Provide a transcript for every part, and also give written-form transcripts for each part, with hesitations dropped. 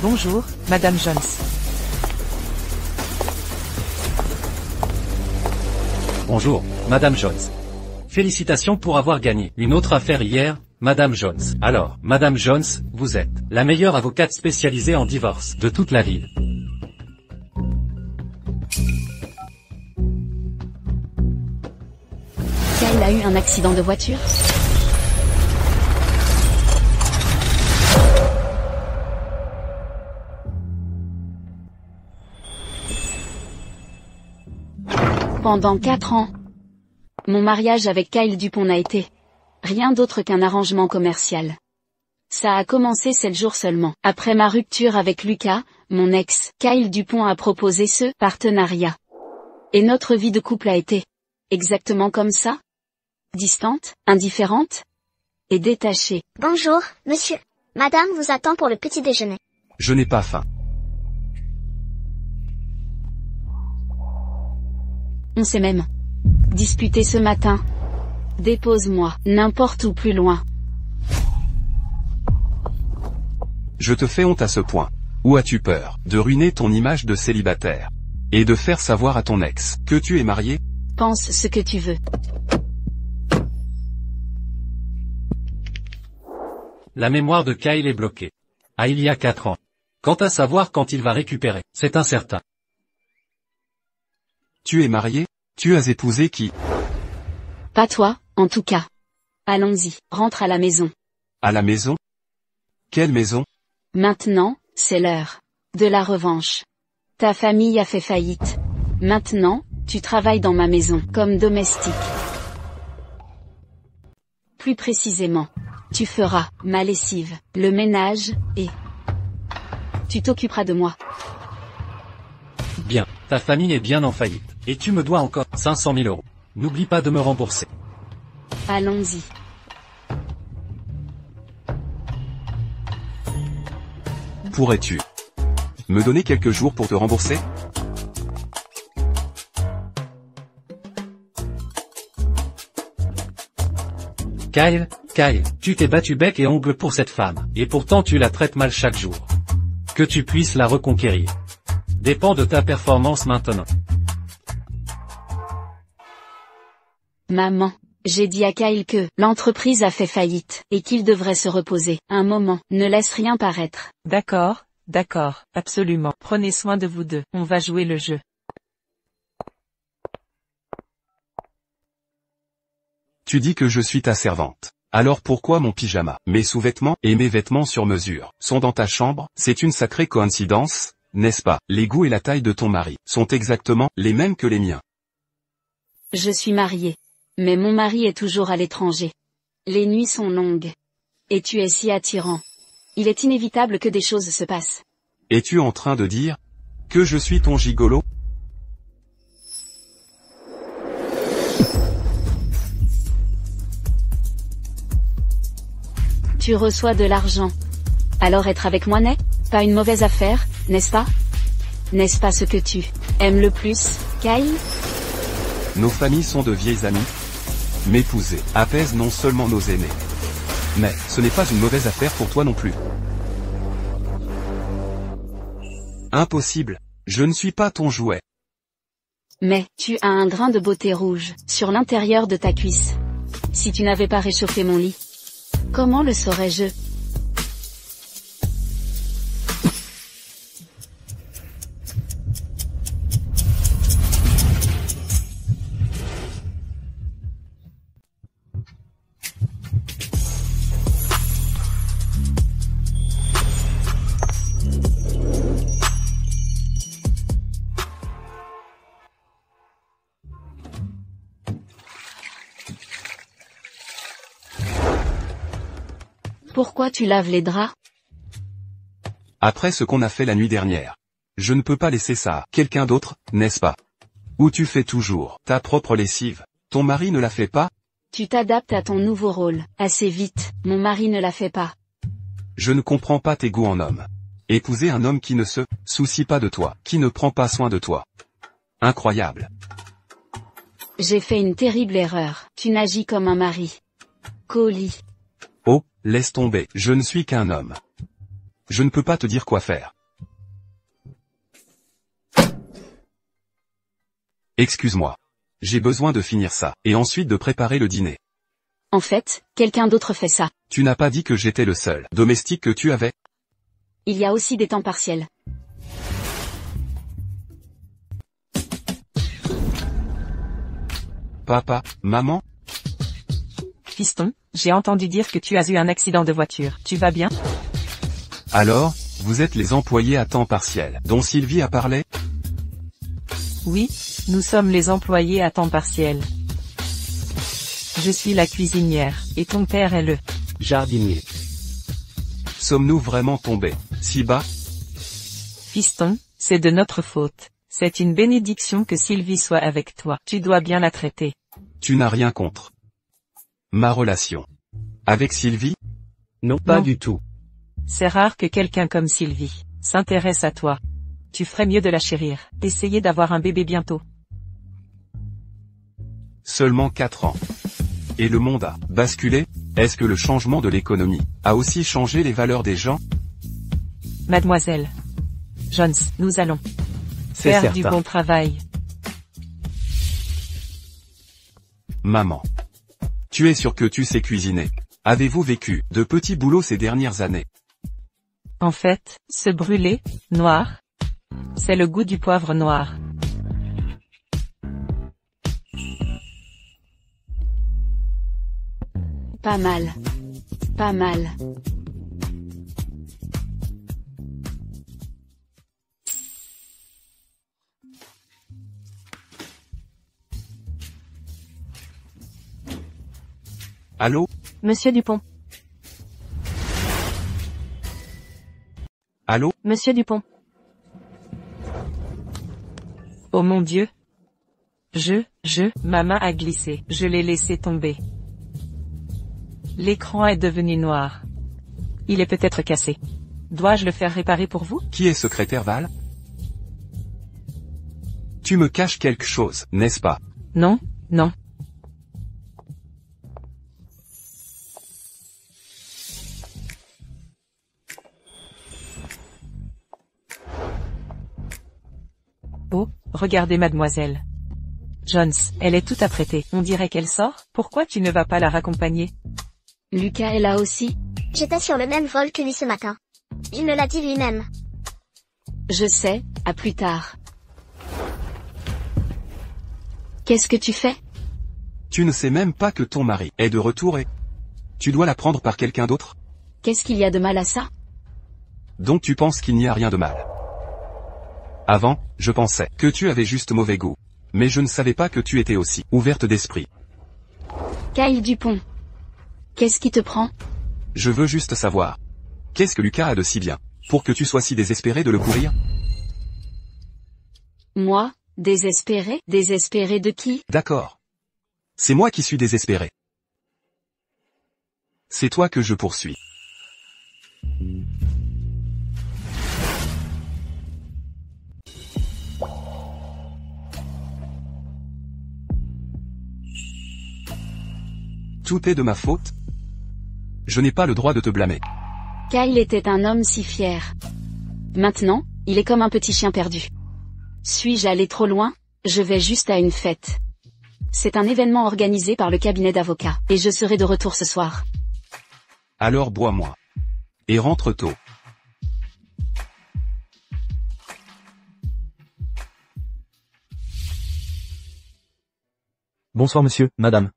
Bonjour, Madame Jones. Bonjour, Madame Jones. Félicitations pour avoir gagné une autre affaire hier, Madame Jones. Alors, Madame Jones, vous êtes la meilleure avocate spécialisée en divorce de toute la ville. Kyle a eu un accident de voiture? Pendant 4 ans, mon mariage avec Kyle Dupont n'a été rien d'autre qu'un arrangement commercial. Ça a commencé 7 jours seulement. Après ma rupture avec Lucas, mon ex, Kyle Dupont a proposé ce partenariat. Et notre vie de couple a été exactement comme ça? Distante, indifférente et détachée. Bonjour, monsieur. Madame vous attend pour le petit déjeuner. Je n'ai pas faim. On s'est même disputé ce matin. Dépose-moi, n'importe où plus loin. Je te fais honte à ce point. Ou as-tu peur de ruiner ton image de célibataire? Et de faire savoir à ton ex que tu es marié? Pense ce que tu veux. La mémoire de Kyle est bloquée. Ah, il y a 4 ans. Quant à savoir quand il va récupérer, c'est incertain. Tu es marié? Tu as épousé qui? Pas toi, en tout cas. Allons-y, rentre à la maison. À la maison? Quelle maison? Maintenant, c'est l'heure de la revanche. Ta famille a fait faillite. Maintenant, tu travailles dans ma maison, comme domestique. Plus précisément, tu feras ma lessive, le ménage, et tu t'occuperas de moi. Bien, ta famille est bien en faillite. Et tu me dois encore 500 000 €. N'oublie pas de me rembourser. Allons-y. Pourrais-tu me donner quelques jours pour te rembourser? Kyle, tu t'es battu bec et ongle pour cette femme, et pourtant tu la traites mal chaque jour. Que tu puisses la reconquérir dépend de ta performance maintenant. Maman, j'ai dit à Kyle que l'entreprise a fait faillite, et qu'il devrait se reposer. Un moment, ne laisse rien paraître. D'accord, absolument. Prenez soin de vous deux. On va jouer le jeu. Tu dis que je suis ta servante. Alors pourquoi mon pyjama, mes sous-vêtements et mes vêtements sur mesure sont dans ta chambre? C'est une sacrée coïncidence, n'est-ce pas? Les goûts et la taille de ton mari sont exactement les mêmes que les miens. Je suis mariée. Mais mon mari est toujours à l'étranger. Les nuits sont longues. Et tu es si attirant. Il est inévitable que des choses se passent. Es-tu en train de dire que je suis ton gigolo? Tu reçois de l'argent. Alors être avec moi n'est pas une mauvaise affaire, n'est-ce pas? N'est-ce pas ce que tu aimes le plus, Kyle? Nos familles sont de vieilles amies. M'épouser apaise non seulement nos aînés, mais ce n'est pas une mauvaise affaire pour toi non plus. Impossible. Je ne suis pas ton jouet. Mais, tu as un grain de beauté rouge, sur l'intérieur de ta cuisse. Si tu n'avais pas réchauffé mon lit, comment le saurais-je? Pourquoi tu laves les draps? Après ce qu'on a fait la nuit dernière. Je ne peux pas laisser ça à quelqu'un d'autre, n'est-ce pas? Ou tu fais toujours ta propre lessive. Ton mari ne la fait pas? Tu t'adaptes à ton nouveau rôle, assez vite, mon mari ne la fait pas. Je ne comprends pas tes goûts en homme. Épouser un homme qui ne se soucie pas de toi, qui ne prend pas soin de toi. Incroyable. J'ai fait une terrible erreur. Tu n'agis comme un mari. Colis. Oh, laisse tomber, je ne suis qu'un homme. Je ne peux pas te dire quoi faire. Excuse-moi. J'ai besoin de finir ça, et ensuite de préparer le dîner. En fait, quelqu'un d'autre fait ça. Tu n'as pas dit que j'étais le seul domestique que tu avais? Il y a aussi des temps partiels. Papa, maman? Fiston, j'ai entendu dire que tu as eu un accident de voiture. Tu vas bien? Alors, vous êtes les employés à temps partiel, dont Sylvie a parlé? Oui, nous sommes les employés à temps partiel. Je suis la cuisinière, et ton père est le jardinier. Sommes-nous vraiment tombés si bas? Fiston, c'est de notre faute. C'est une bénédiction que Sylvie soit avec toi. Tu dois bien la traiter. Tu n'as rien contre ma relation avec Sylvie? Non, pas Non. du tout. C'est rare que quelqu'un comme Sylvie s'intéresse à toi. Tu ferais mieux de la chérir. Essayez d'avoir un bébé bientôt. Seulement 4 ans. Et le monde a basculé? Est-ce que le changement de l'économie a aussi changé les valeurs des gens? Mademoiselle Jones, nous allons C'est faire du certain. bon travail. Maman. Tu es sûre que tu sais cuisiner? Avez-vous vécu de petits boulots ces dernières années? En fait, ce brûlé, noir, c'est le goût du poivre noir. Pas mal. Pas mal. Allô? Monsieur Dupont. Allô? Monsieur Dupont. Oh mon Dieu. Ma main a glissé. Je l'ai laissé tomber. L'écran est devenu noir. Il est peut-être cassé. Dois-je le faire réparer pour vous? Qui est secrétaire Val? Tu me caches quelque chose, n'est-ce pas? Non, non. Oh, regardez mademoiselle Jones, elle est toute apprêtée. On dirait qu'elle sort. Pourquoi tu ne vas pas la raccompagner? Lucas est là aussi. J'étais sur le même vol que lui ce matin. Il me l'a dit lui-même. Je sais, à plus tard. Qu'est-ce que tu fais? Tu ne sais même pas que ton mari est de retour et... Tu dois la prendre par quelqu'un d'autre? Qu'est-ce qu'il y a de mal à ça? Donc tu penses qu'il n'y a rien de mal? Avant, je pensais que tu avais juste mauvais goût. Mais je ne savais pas que tu étais aussi ouverte d'esprit. Kyle Dupont. Qu'est-ce qui te prend? Je veux juste savoir. Qu'est-ce que Lucas a de si bien pour que tu sois si désespéré de le courir? Moi, désespéré? Désespéré de qui? D'accord. C'est moi qui suis désespéré. C'est toi que je poursuis. Tout est de ma faute? Je n'ai pas le droit de te blâmer. Kyle était un homme si fier. Maintenant, il est comme un petit chien perdu. Suis-je allé trop loin? Je vais juste à une fête. C'est un événement organisé par le cabinet d'avocats, et je serai de retour ce soir. Alors bois moins. Et rentre tôt. Bonsoir monsieur, madame.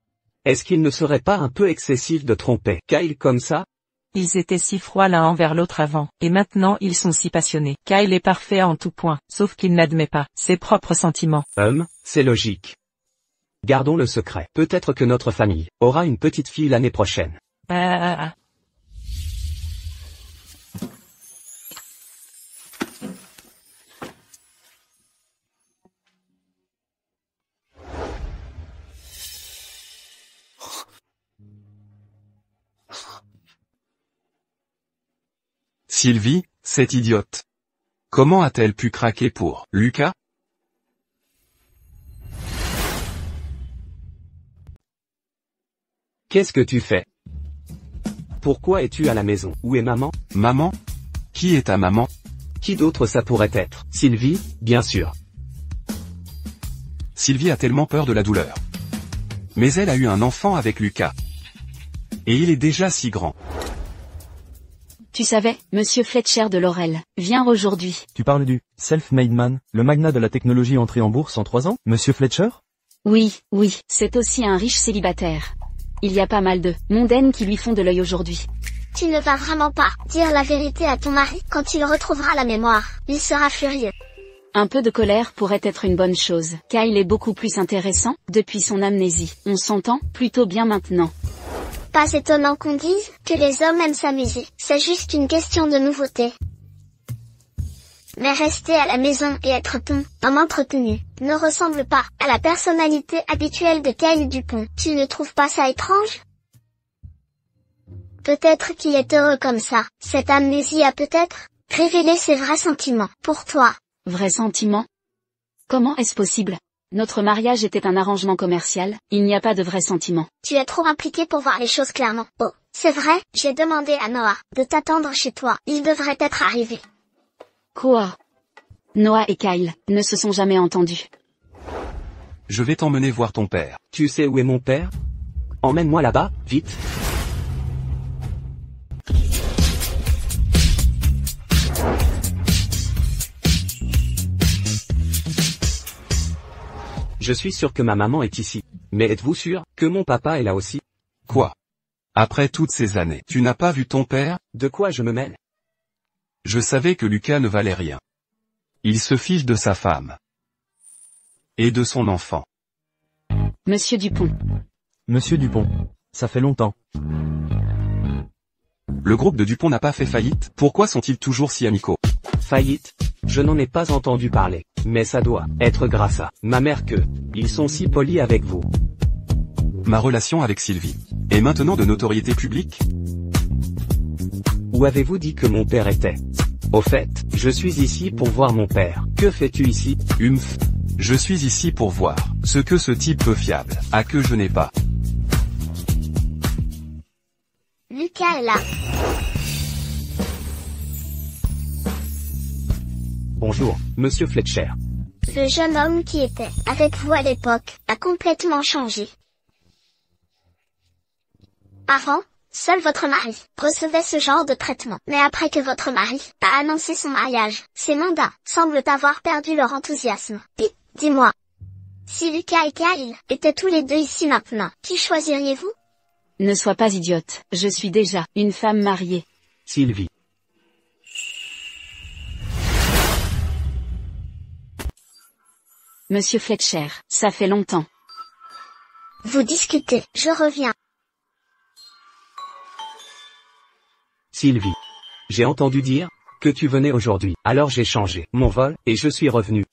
Est-ce qu'il ne serait pas un peu excessif de tromper Kyle comme ça? Ils étaient si froids l'un envers l'autre avant, et maintenant ils sont si passionnés. Kyle est parfait en tout point, sauf qu'il n'admet pas ses propres sentiments. C'est logique. Gardons le secret. Peut-être que notre famille aura une petite fille l'année prochaine. Ah. Sylvie, cette idiote. Comment a-t-elle pu craquer pour Lucas? Qu'est-ce que tu fais? Pourquoi es-tu à la maison? Où est maman? Maman? Qui est ta maman? Qui d'autre ça pourrait être? Sylvie, bien sûr. Sylvie a tellement peur de la douleur. Mais elle a eu un enfant avec Lucas. Et il est déjà si grand. Tu savais, Monsieur Fletcher de Laurel, vient aujourd'hui. Tu parles du self-made man, le magnat de la technologie entré en bourse en 3 ans, Monsieur Fletcher? Oui, c'est aussi un riche célibataire. Il y a pas mal de mondaines qui lui font de l'œil aujourd'hui. Tu ne vas vraiment pas dire la vérité à ton mari quand il retrouvera la mémoire. Il sera furieux. Un peu de colère pourrait être une bonne chose. Kyle est beaucoup plus intéressant, depuis son amnésie. On s'entend plutôt bien maintenant. Pas étonnant qu'on dise que les hommes aiment s'amuser. C'est juste une question de nouveauté. Mais rester à la maison et être ton homme entretenu ne ressemble pas à la personnalité habituelle de Kyle Dupont. Tu ne trouves pas ça étrange? Peut-être qu'il est heureux comme ça. Cette amnésie a peut-être révélé ses vrais sentiments pour toi. Vrais sentiments? Comment est-ce possible? Notre mariage était un arrangement commercial, il n'y a pas de vrais sentiments. Tu es trop impliqué pour voir les choses clairement. Oh, c'est vrai, j'ai demandé à Noah de t'attendre chez toi. Il devrait être arrivé. Quoi? Noah et Kyle ne se sont jamais entendus. Je vais t'emmener voir ton père. Tu sais où est mon père? Emmène-moi là-bas, vite. Je suis sûr que ma maman est ici. Mais êtes-vous sûr que mon papa est là aussi? Quoi? Après toutes ces années, tu n'as pas vu ton père? De quoi je me mêle? Je savais que Lucas ne valait rien. Il se fiche de sa femme. Et de son enfant. Monsieur Dupont. Monsieur Dupont. Ça fait longtemps. Le groupe de Dupont n'a pas fait faillite? Pourquoi sont-ils toujours si amicaux? Faillite? Je n'en ai pas entendu parler. Mais ça doit être grâce à ma mère que ils sont si polis avec vous. Ma relation avec Sylvie est maintenant de notoriété publique? Où avez-vous dit que mon père était? Au fait, je suis ici pour voir mon père. Que fais-tu ici? Je suis ici pour voir ce que ce type peu fiable a que je n'ai pas. Lucas est là. Bonjour, Monsieur Fletcher. Le jeune homme qui était avec vous à l'époque a complètement changé. Avant, seul votre mari recevait ce genre de traitement. Mais après que votre mari a annoncé son mariage, ses mandats semblent avoir perdu leur enthousiasme. Dis-moi, si Lucas et Kyle étaient tous les deux ici maintenant, qui choisiriez-vous? Ne sois pas idiote, je suis déjà une femme mariée. Sylvie. Monsieur Fletcher, ça fait longtemps. Vous discutez, je reviens. Sylvie. J'ai entendu dire que tu venais aujourd'hui. Alors j'ai changé mon vol et je suis revenu.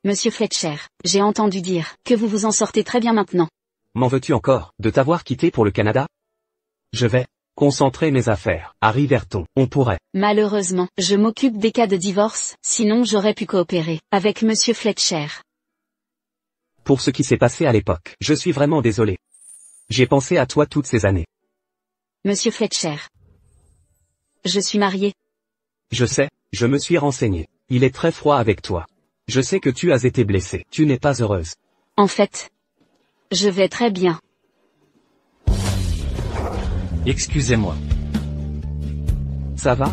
Monsieur Fletcher, j'ai entendu dire que vous vous en sortez très bien maintenant. M'en veux-tu encore de t'avoir quitté pour le Canada? Je vais concentrer mes affaires à Riverton. On pourrait. Malheureusement, je m'occupe des cas de divorce, sinon j'aurais pu coopérer avec Monsieur Fletcher. Pour ce qui s'est passé à l'époque, je suis vraiment désolé. J'ai pensé à toi toutes ces années. Monsieur Fletcher. Je suis mariée. Je sais, je me suis renseigné. Il est très froid avec toi. Je sais que tu as été blessée. Tu n'es pas heureuse. En fait, je vais très bien. Excusez-moi. Ça va?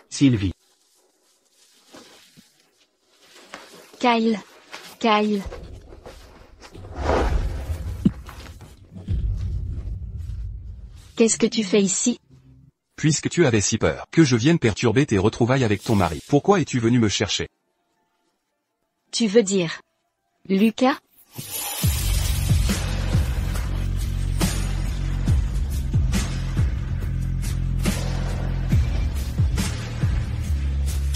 Sylvie. Kyle. Qu'est-ce que tu fais ici? Puisque tu avais si peur que je vienne perturber tes retrouvailles avec ton mari, pourquoi es-tu venu me chercher? Tu veux dire Lucas?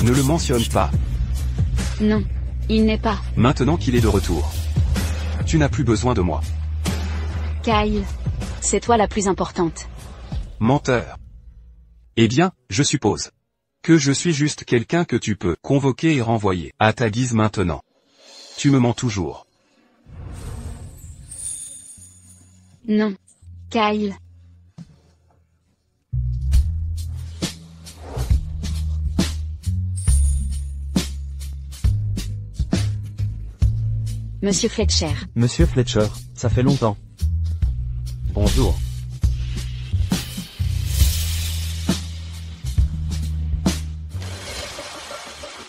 Ne le mentionne pas. Non, il n'est pas. Maintenant qu'il est de retour. Tu n'as plus besoin de moi. Kyle, c'est toi la plus importante. Menteur. Eh bien, je suppose que je suis juste quelqu'un que tu peux convoquer et renvoyer à ta guise maintenant. Tu me mens toujours. Non. Kyle. Monsieur Fletcher. Monsieur Fletcher, ça fait longtemps. Bonjour.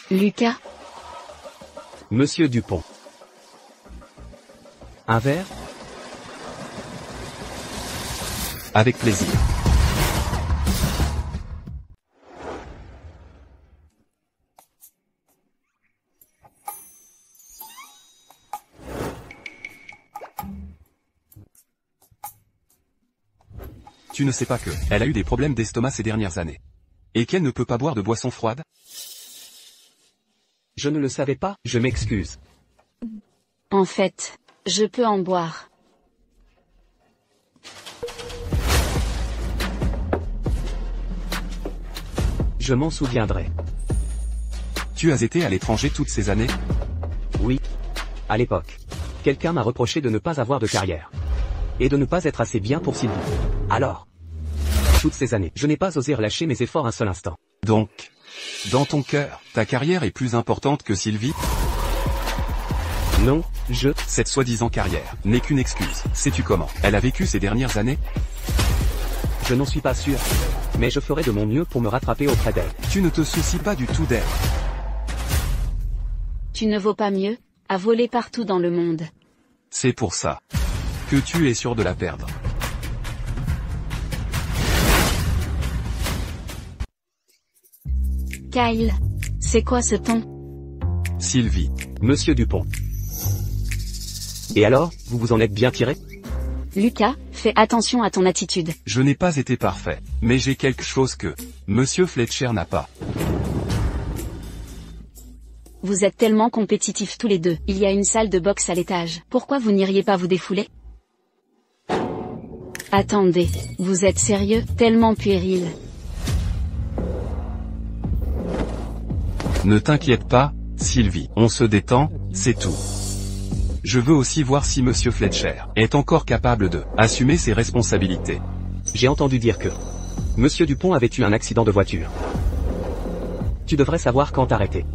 Lucas. Monsieur Dupont. Un verre? Avec plaisir. Tu ne sais pas que, elle a eu des problèmes d'estomac ces dernières années. Et qu'elle ne peut pas boire de boissons froides? Je ne le savais pas, je m'excuse. En fait, je peux en boire. Je m'en souviendrai. Tu as été à l'étranger toutes ces années? Oui. À l'époque. Quelqu'un m'a reproché de ne pas avoir de carrière. Et de ne pas être assez bien pour Sylvie. Alors. Toutes ces années, je n'ai pas osé relâcher mes efforts un seul instant. Donc, dans ton cœur, ta carrière est plus importante que Sylvie? Non, Cette soi-disant carrière n'est qu'une excuse. Sais-tu comment elle a vécu ces dernières années? je n'en suis pas sûr. Mais je ferai de mon mieux pour me rattraper auprès d'elle. Tu ne te soucies pas du tout d'elle. Tu ne vaux pas mieux, à voler partout dans le monde. C'est pour ça que tu es sûr de la perdre. Kyle. C'est quoi ce ton? Sylvie. Monsieur Dupont. Et alors, vous vous en êtes bien tiré? Lucas, fais attention à ton attitude. Je n'ai pas été parfait, mais j'ai quelque chose que Monsieur Fletcher n'a pas. Vous êtes tellement compétitifs tous les deux. Il y a une salle de boxe à l'étage. Pourquoi vous n'iriez pas vous défouler? Attendez, vous êtes sérieux? Tellement puéril. Ne t'inquiète pas, Sylvie. On se détend, c'est tout. Je veux aussi voir si Monsieur Fletcher est encore capable de assumer ses responsabilités. J'ai entendu dire que Monsieur Dupont avait eu un accident de voiture. Tu devrais savoir quand t'arrêter.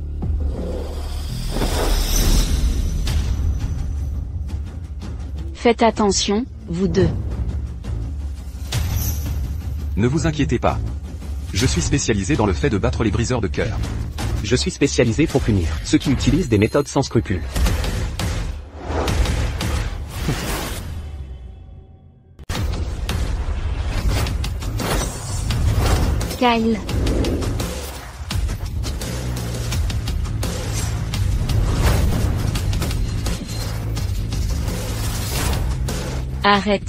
Faites attention, vous deux. Ne vous inquiétez pas. Je suis spécialisé dans le fait de battre les briseurs de cœur. Je suis spécialisé pour punir ceux qui utilisent des méthodes sans scrupules. Kyle. Arrête.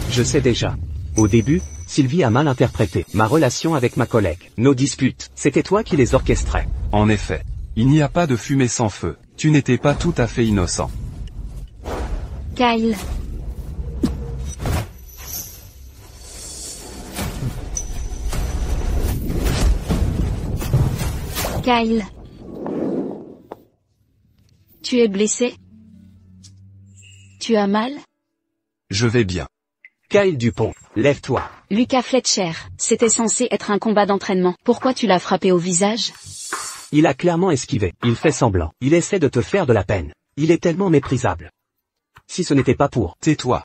Je sais déjà. Au début, Sylvie a mal interprété ma relation avec ma collègue. Nos disputes, c'était toi qui les orchestrais. En effet, il n'y a pas de fumée sans feu. Tu n'étais pas tout à fait innocent. Kyle. Kyle. Tu es blessé? Tu as mal? Je vais bien. Kyle Dupont, lève-toi. Lucas Fletcher, c'était censé être un combat d'entraînement. Pourquoi tu l'as frappé au visage? Il a clairement esquivé. Il fait semblant. Il essaie de te faire de la peine. Il est tellement méprisable. Si ce n'était pas pour... Tais-toi.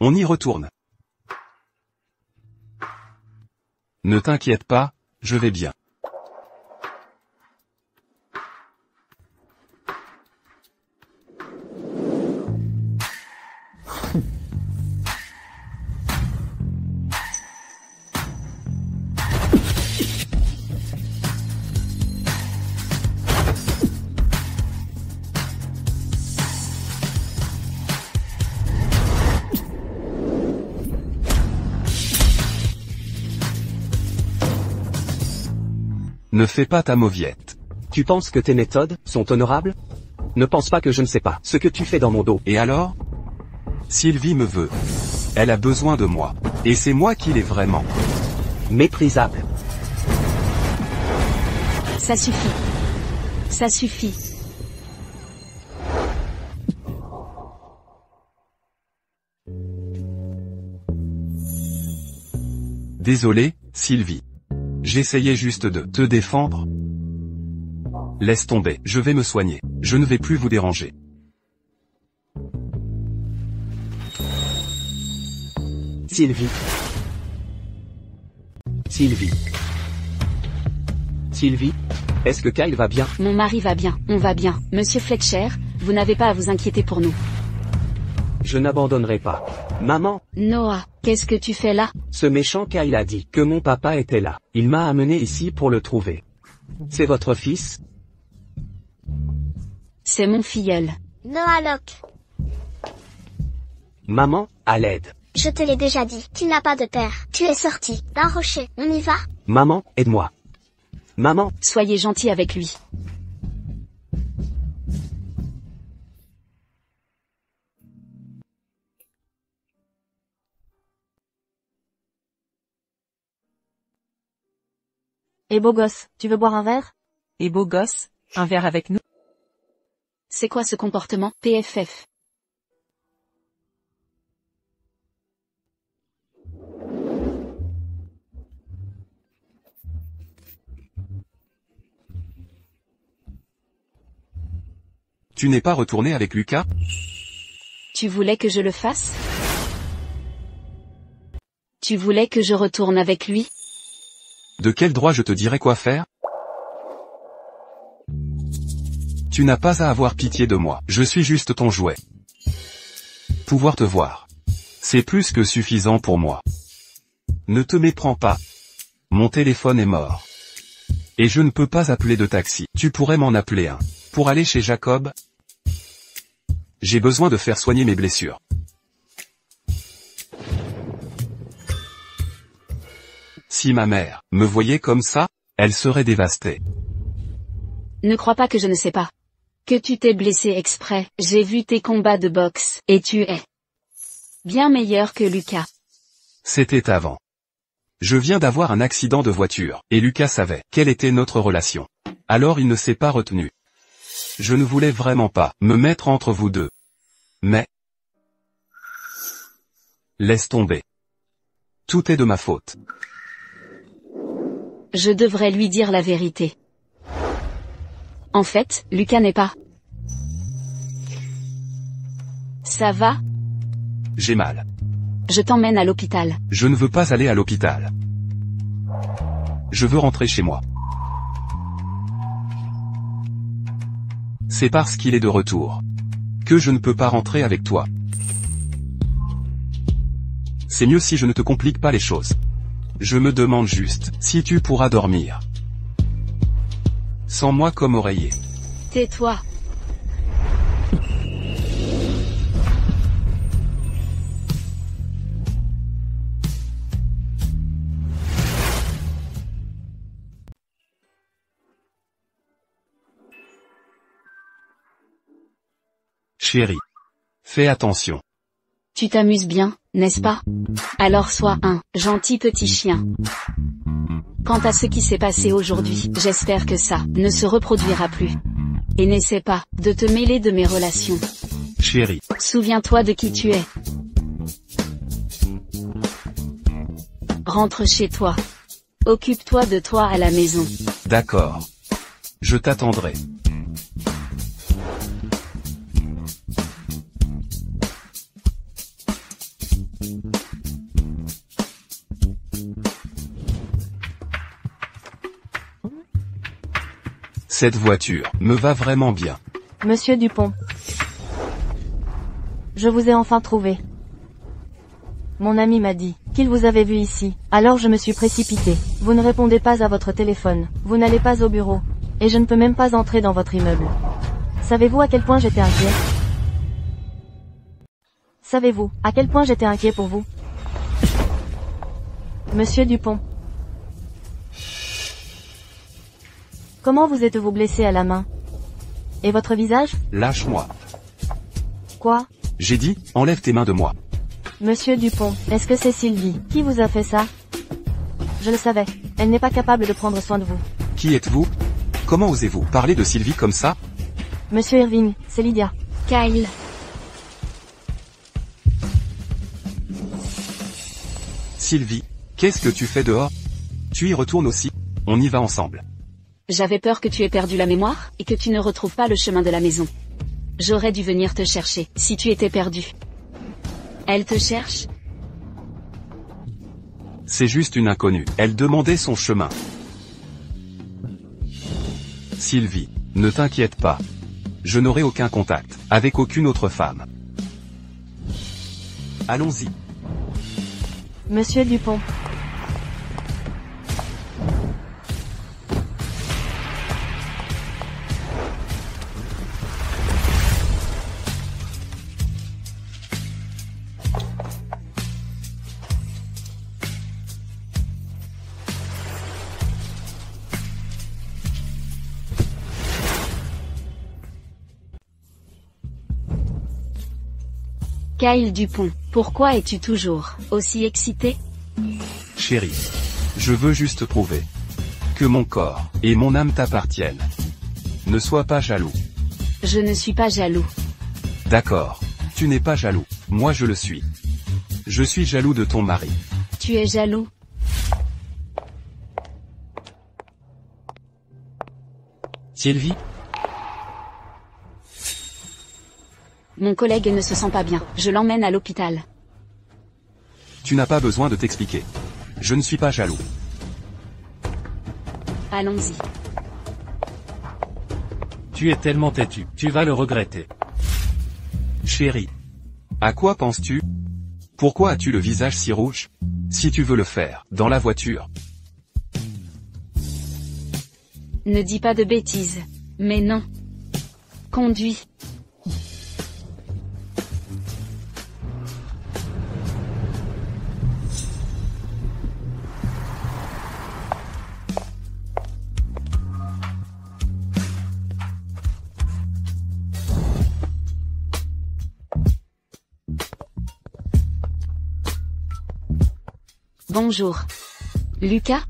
On y retourne. Ne t'inquiète pas, je vais bien. Ne fais pas ta mauviette. Tu penses que tes méthodes sont honorables? Ne pense pas que je ne sais pas ce que tu fais dans mon dos. Et alors? Sylvie me veut. Elle a besoin de moi. Et c'est moi qui l'ai vraiment. Méprisable. Ça suffit. Ça suffit. Désolé, Sylvie. J'essayais juste de te défendre. Laisse tomber, je vais me soigner. Je ne vais plus vous déranger. Sylvie. Sylvie. Sylvie, est-ce que Kyle va bien? Mon mari va bien, on va bien. Monsieur Fletcher, vous n'avez pas à vous inquiéter pour nous. Je n'abandonnerai pas. Maman, Noah, qu'est-ce que tu fais là? ce méchant Kyle a dit que mon papa était là. Il m'a amené ici pour le trouver. C'est votre fils? C'est mon filleul. Noah Locke, Maman, à l'aide. je te l'ai déjà dit, tu n'as pas de père. Tu es sorti d'un rocher, on y va? Maman, aide-moi. Maman, Soyez gentil avec lui. Et beau gosse, tu veux boire un verre? Et beau gosse, un verre avec nous? C'est quoi ce comportement, PFF? Tu n'es pas retourné avec Lucas? Tu voulais que je le fasse? Tu voulais que je retourne avec lui? De quel droit je te dirais quoi faire? Tu n'as pas à avoir pitié de moi, je suis juste ton jouet. Pouvoir te voir. C'est plus que suffisant pour moi. Ne te méprends pas. Mon téléphone est mort. Et je ne peux pas appeler de taxi. Tu pourrais m'en appeler un. Pour aller chez Jacob? J'ai besoin de faire soigner mes blessures. Si ma mère me voyait comme ça, elle serait dévastée. Ne crois pas que je ne sais pas. Que tu t'es blessé exprès, j'ai vu tes combats de boxe, et tu es bien meilleur que Lucas. C'était avant. Je viens d'avoir un accident de voiture, et Lucas savait quelle était notre relation. Alors il ne s'est pas retenu. Je ne voulais vraiment pas me mettre entre vous deux. Mais... laisse tomber. Tout est de ma faute. Je devrais lui dire la vérité. En fait, Lucas n'est pas. Ça va? J'ai mal. Je t'emmène à l'hôpital. Je ne veux pas aller à l'hôpital. Je veux rentrer chez moi. C'est parce qu'il est de retour que je ne peux pas rentrer avec toi. C'est mieux si je ne te complique pas les choses. Je me demande juste si tu pourras dormir sans moi comme oreiller. Tais-toi. Chérie, fais attention. Tu t'amuses bien, n'est-ce pas? Alors sois un gentil petit chien. Quant à ce qui s'est passé aujourd'hui, j'espère que ça ne se reproduira plus. Et n'essaie pas de te mêler de mes relations. Chérie, Souviens-toi de qui tu es. Rentre chez toi. Occupe-toi de toi à la maison. d'accord. Je t'attendrai. Cette voiture me va vraiment bien. Monsieur Dupont. Je vous ai enfin trouvé. Mon ami m'a dit qu'il vous avait vu ici, alors je me suis précipité. Vous ne répondez pas à votre téléphone, vous n'allez pas au bureau, et je ne peux même pas entrer dans votre immeuble. Savez-vous à quel point j'étais inquiet? Savez-vous à quel point j'étais inquiet pour vous? Monsieur Dupont. Comment vous êtes-vous blessé à la main? Et votre visage? Lâche-moi. Quoi? J'ai dit, enlève tes mains de moi. Monsieur Dupont, est-ce que c'est Sylvie qui vous a fait ça? Je le savais, elle n'est pas capable de prendre soin de vous. Qui êtes-vous? Comment osez-vous parler de Sylvie comme ça? Monsieur Irving, c'est Lydia. Kyle. Sylvie, Qu'est-ce que tu fais dehors? Tu y retournes aussi? On y va ensemble. J'avais peur que tu aies perdu la mémoire, et que tu ne retrouves pas le chemin de la maison. J'aurais dû venir te chercher, si tu étais perdu. Elle te cherche? C'est juste une inconnue. Elle demandait son chemin. Sylvie, ne t'inquiète pas. Je n'aurai aucun contact, avec aucune autre femme. Allons-y. Monsieur Dupont. Kyle Dupont, pourquoi es-tu toujours aussi excité? Chérie, je veux juste prouver que mon corps et mon âme t'appartiennent. Ne sois pas jaloux. Je ne suis pas jaloux. D'accord, tu n'es pas jaloux, moi je le suis. Je suis jaloux de ton mari. Tu es jaloux? Sylvie? Mon collègue ne se sent pas bien, je l'emmène à l'hôpital. Tu n'as pas besoin de t'expliquer. Je ne suis pas jaloux. Allons-y. Tu es tellement têtu, tu vas le regretter. Chérie. À quoi penses-tu? Pourquoi as-tu le visage si rouge? Si tu veux le faire, dans la voiture. Ne dis pas de bêtises. Mais non. Conduis. Bonjour. Lucas?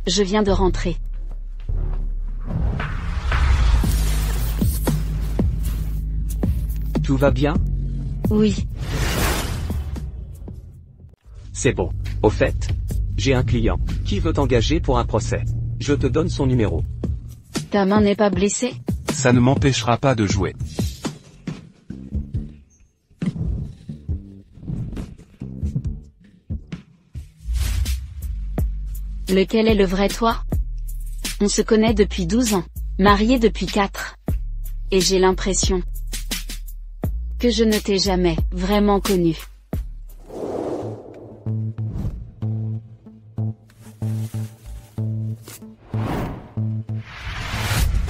Je viens de rentrer. Tout va bien? Oui. C'est bon. Au fait, j'ai un client qui veut t'engager pour un procès. Je te donne son numéro. Ta main n'est pas blessée? Ça ne m'empêchera pas de jouer. Lequel est le vrai toi? On se connaît depuis 12 ans, mariés depuis 4. Et j'ai l'impression que je ne t'ai jamais vraiment connu.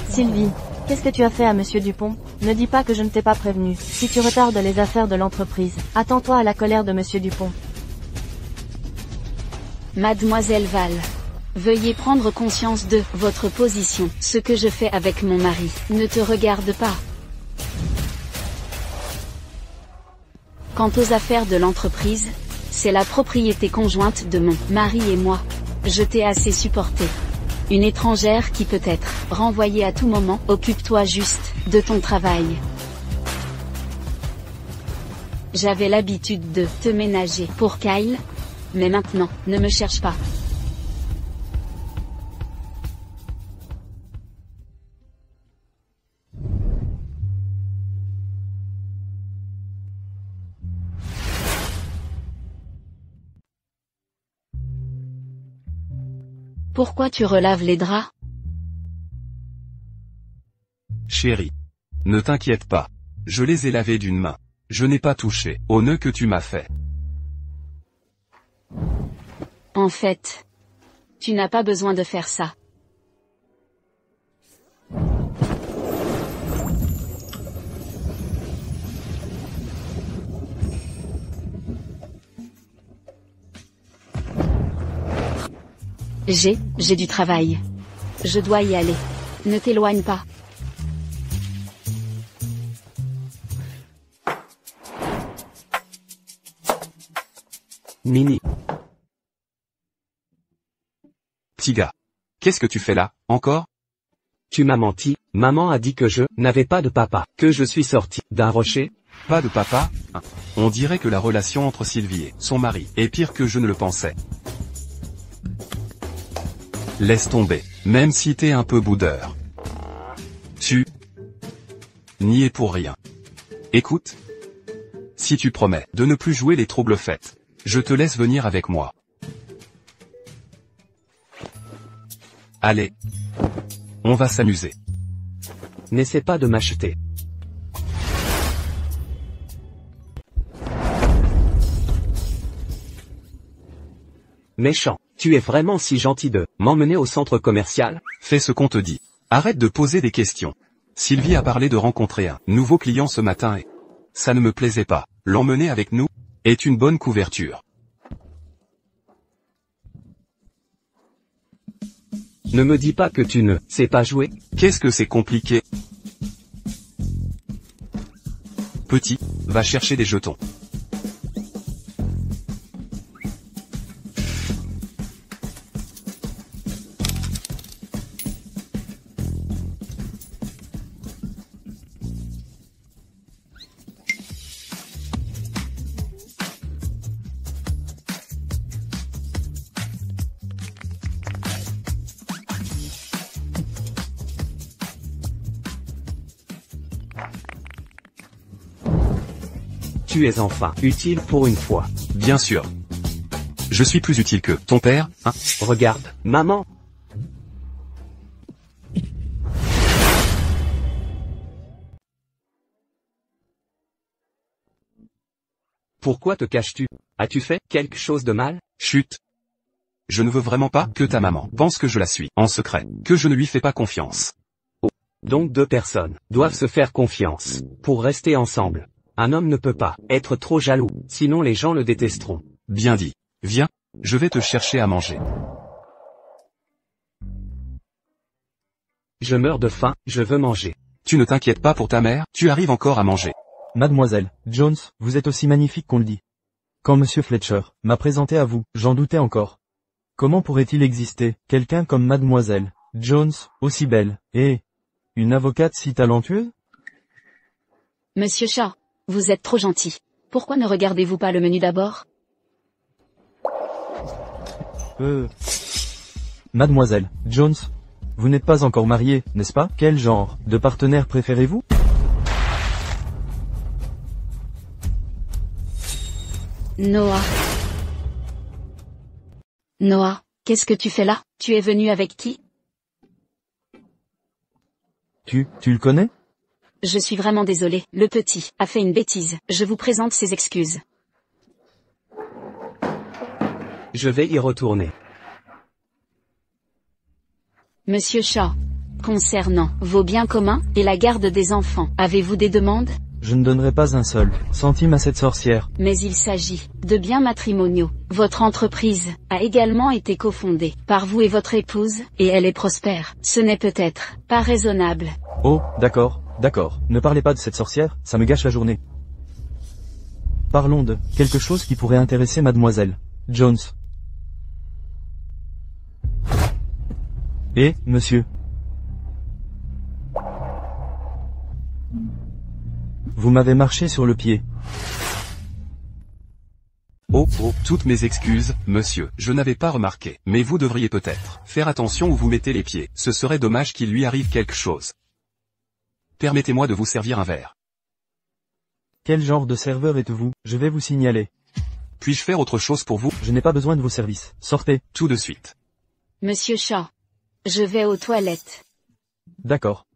Sylvie, qu'est-ce que tu as fait à Monsieur Dupont? Ne dis pas que je ne t'ai pas prévenu. Si tu retardes les affaires de l'entreprise, attends-toi à la colère de Monsieur Dupont. Mademoiselle Val, veuillez prendre conscience de votre position. Ce que je fais avec mon mari ne te regarde pas. Quant aux affaires de l'entreprise, c'est la propriété conjointe de mon mari et moi. Je t'ai assez supporté. Une étrangère qui peut être renvoyée à tout moment. Occupe-toi juste de ton travail. J'avais l'habitude de te ménager pour Kyle. Mais maintenant, ne me cherche pas. Pourquoi tu relaves les draps? Chérie. Ne t'inquiète pas. Je les ai lavés d'une main. Je n'ai pas touché au nœud que tu m'as fait. En fait, tu n'as pas besoin de faire ça. J'ai du travail. Je dois y aller. Ne t'éloigne pas. Mini. Petit gars. Qu'est-ce que tu fais là, encore? Tu m'as menti, maman a dit que je n'avais pas de papa, que je suis sorti d'un rocher. Pas de papa? On dirait que la relation entre Sylvie et son mari est pire que je ne le pensais. Laisse tomber, même si t'es un peu boudeur. Tu n'y es pour rien. Écoute. Si tu promets de ne plus jouer les troubles fêtes, je te laisse venir avec moi. Allez. On va s'amuser. N'essaie pas de m'acheter. Méchant, tu es vraiment si gentil de m'emmener au centre commercial? Fais ce qu'on te dit. Arrête de poser des questions. Sylvie a parlé de rencontrer un nouveau client ce matin et ça ne me plaisait pas. L'emmener avec nous est une bonne couverture. Ne me dis pas que tu ne sais pas jouer. Qu'est-ce que c'est compliqué? Petit, va chercher des jetons. Tu es enfin utile pour une fois. Bien sûr. Je suis plus utile que ton père, hein? Regarde, maman. Pourquoi te caches-tu? As-tu fait quelque chose de mal? Chut. Je ne veux vraiment pas que ta maman pense que je la suis en secret, que je ne lui fais pas confiance. Oh. Donc deux personnes doivent se faire confiance pour rester ensemble. Un homme ne peut pas être trop jaloux, sinon les gens le détesteront. Bien dit. Viens, je vais te chercher à manger. Je meurs de faim, je veux manger. Tu ne t'inquiètes pas pour ta mère, tu arrives encore à manger. Mademoiselle Jones, vous êtes aussi magnifique qu'on le dit. Quand Monsieur Fletcher m'a présenté à vous, j'en doutais encore. Comment pourrait-il exister, quelqu'un comme Mademoiselle Jones, aussi belle, et une avocate si talentueuse? Monsieur Shaw, vous êtes trop gentil. Pourquoi ne regardez-vous pas le menu d'abord? Mademoiselle Jones, vous n'êtes pas encore mariée, n'est-ce pas? Quel genre de partenaire préférez-vous? Noah. Noah, qu'est-ce que tu fais là? Tu es venu avec qui? Tu le connais? Je suis vraiment désolé, le petit a fait une bêtise, je vous présente ses excuses. Je vais y retourner. Monsieur Shaw, concernant vos biens communs et la garde des enfants, avez-vous des demandes? Je ne donnerai pas un seul centime à cette sorcière. Mais il s'agit de biens matrimoniaux. Votre entreprise a également été cofondée par vous et votre épouse, et elle est prospère. Ce n'est peut-être pas raisonnable. Oh, d'accord. Ne parlez pas de cette sorcière, ça me gâche la journée. Parlons de quelque chose qui pourrait intéresser Mademoiselle Jones. Et, monsieur. Vous m'avez marché sur le pied. Oh, toutes mes excuses, monsieur, je n'avais pas remarqué. Mais vous devriez peut-être faire attention où vous mettez les pieds, ce serait dommage qu'il lui arrive quelque chose. Permettez-moi de vous servir un verre. Quel genre de serveur êtes-vous? Je vais vous signaler. Puis-je faire autre chose pour vous? Je n'ai pas besoin de vos services. Sortez. Tout de suite. Monsieur Shaw, je vais aux toilettes. D'accord.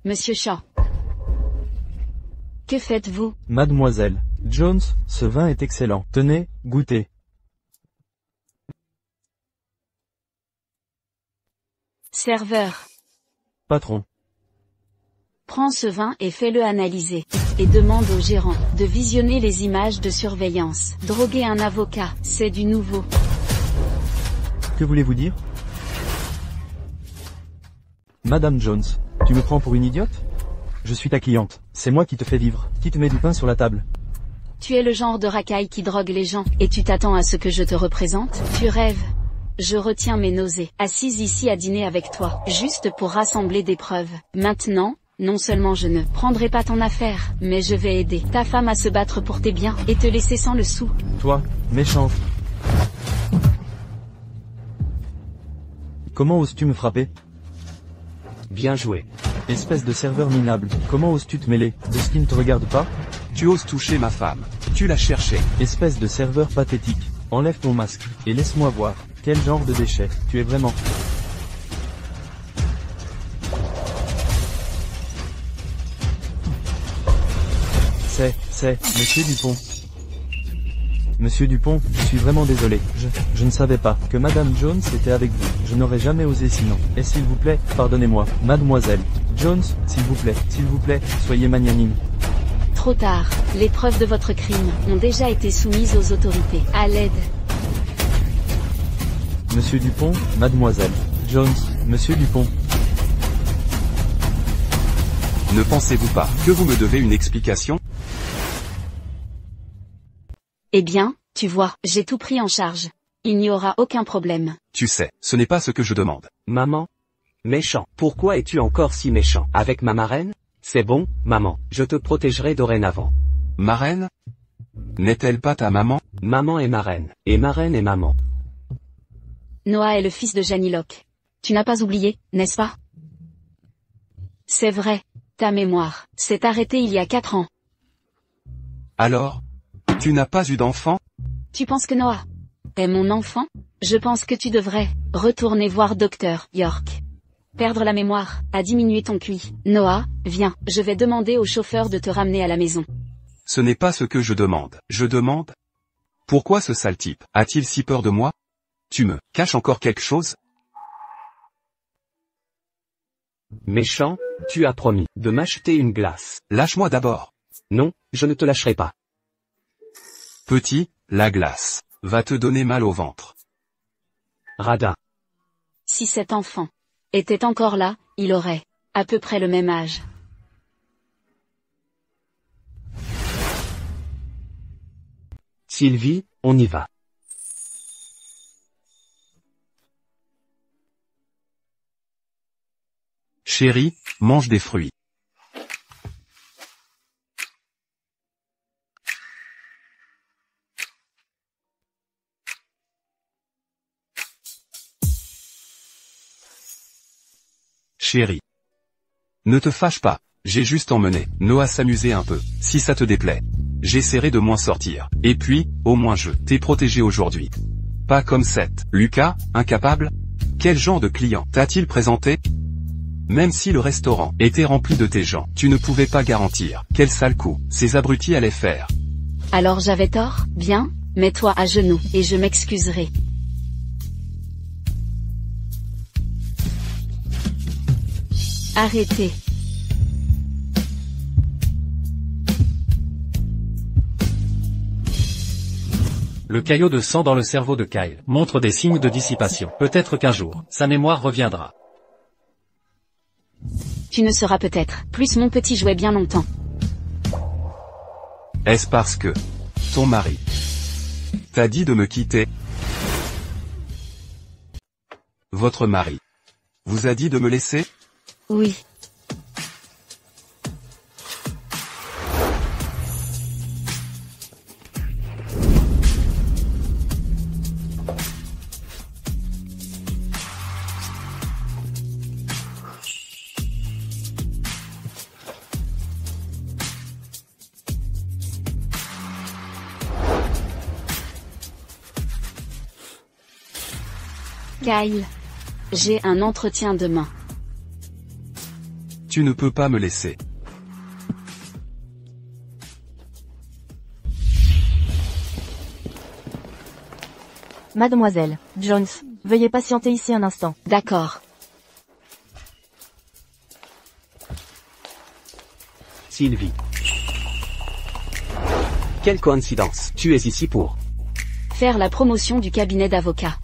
Monsieur Shaw. Que faites-vous? Mademoiselle Jones, ce vin est excellent. Tenez, goûtez. Serveur. Patron. Prends ce vin et fais-le analyser. Et demande au gérant de visionner les images de surveillance. Droguer un avocat, c'est du nouveau. Que voulez-vous dire? Madame Jones, tu me prends pour une idiote? Je suis ta cliente, c'est moi qui te fais vivre, qui te met du pain sur la table. Tu es le genre de racaille qui drogue les gens, et tu t'attends à ce que je te représente? Tu rêves. Je retiens mes nausées, assise ici à dîner avec toi, juste pour rassembler des preuves. Maintenant, non seulement je ne prendrai pas ton affaire, mais je vais aider ta femme à se battre pour tes biens, et te laisser sans le sou. Toi, méchante. Comment oses-tu me frapper? Bien joué. Espèce de serveur minable, comment oses-tu te mêler de ce qui ne te regarde pas? Tu oses toucher ma femme. Tu l'as cherchée. Espèce de serveur pathétique, enlève ton masque, et laisse-moi voir. Quel genre de déchet tu es vraiment? C'est, Monsieur Dupont. Monsieur Dupont, je suis vraiment désolé. Je ne savais pas que Madame Jones était avec vous. Je n'aurais jamais osé sinon. Et s'il vous plaît, pardonnez-moi, Mademoiselle Jones, s'il vous plaît, soyez magnanime. Trop tard, les preuves de votre crime ont déjà été soumises aux autorités. À l'aide. Monsieur Dupont, Mademoiselle Jones, Monsieur Dupont. Ne pensez-vous pas que vous me devez une explication? Eh bien, tu vois, j'ai tout pris en charge. Il n'y aura aucun problème. Tu sais, ce n'est pas ce que je demande. Maman? Méchant. Pourquoi es-tu encore si méchant avec ma marraine? C'est bon, maman, je te protégerai dorénavant. Marraine? N'est-elle pas ta maman? Maman est marraine, et marraine est maman. Noah est le fils de Janny Locke. Tu n'as pas oublié, n'est-ce pas? C'est vrai. Ta mémoire s'est arrêtée il y a 4 ans. Alors? Tu n'as pas eu d'enfant? Tu penses que Noah est mon enfant? Je pense que tu devrais retourner voir Dr. York. Perdre la mémoire a diminué ton QI. Noah, viens, je vais demander au chauffeur de te ramener à la maison. Ce n'est pas ce que je demande. Je demande... Pourquoi ce sale type a-t-il si peur de moi? Tu me caches encore quelque chose? Méchant, tu as promis de m'acheter une glace. Lâche-moi d'abord. Non, je ne te lâcherai pas. Petit, la glace va te donner mal au ventre. Radin. Si cet enfant était encore là, il aurait à peu près le même âge. Sylvie, on y va. Chérie, mange des fruits. Chérie. Ne te fâche pas, j'ai juste emmené Noah s'amuser un peu, si ça te déplaît. J'essaierai de moins sortir. Et puis, au moins je t'ai protégé aujourd'hui. Pas comme cette. Lucas, incapable? Quel genre de client t'a-t-il présenté? Même si le restaurant était rempli de tes gens, tu ne pouvais pas garantir quel sale coup ces abrutis allaient faire. Alors j'avais tort? Bien, mets-toi à genoux, et je m'excuserai. Arrêtez. Le caillot de sang dans le cerveau de Kyle montre des signes de dissipation. Peut-être qu'un jour, sa mémoire reviendra. Tu ne seras peut-être plus mon petit jouet bien longtemps. Est-ce parce que ton mari t'a dit de me quitter? Votre mari vous a dit de me laisser? Oui. Kyle, j'ai un entretien demain. Tu ne peux pas me laisser. Mademoiselle Jones, veuillez patienter ici un instant. D'accord. Sylvie. Quelle coïncidence. Tu es ici pour Faire la promotion du cabinet d'avocats.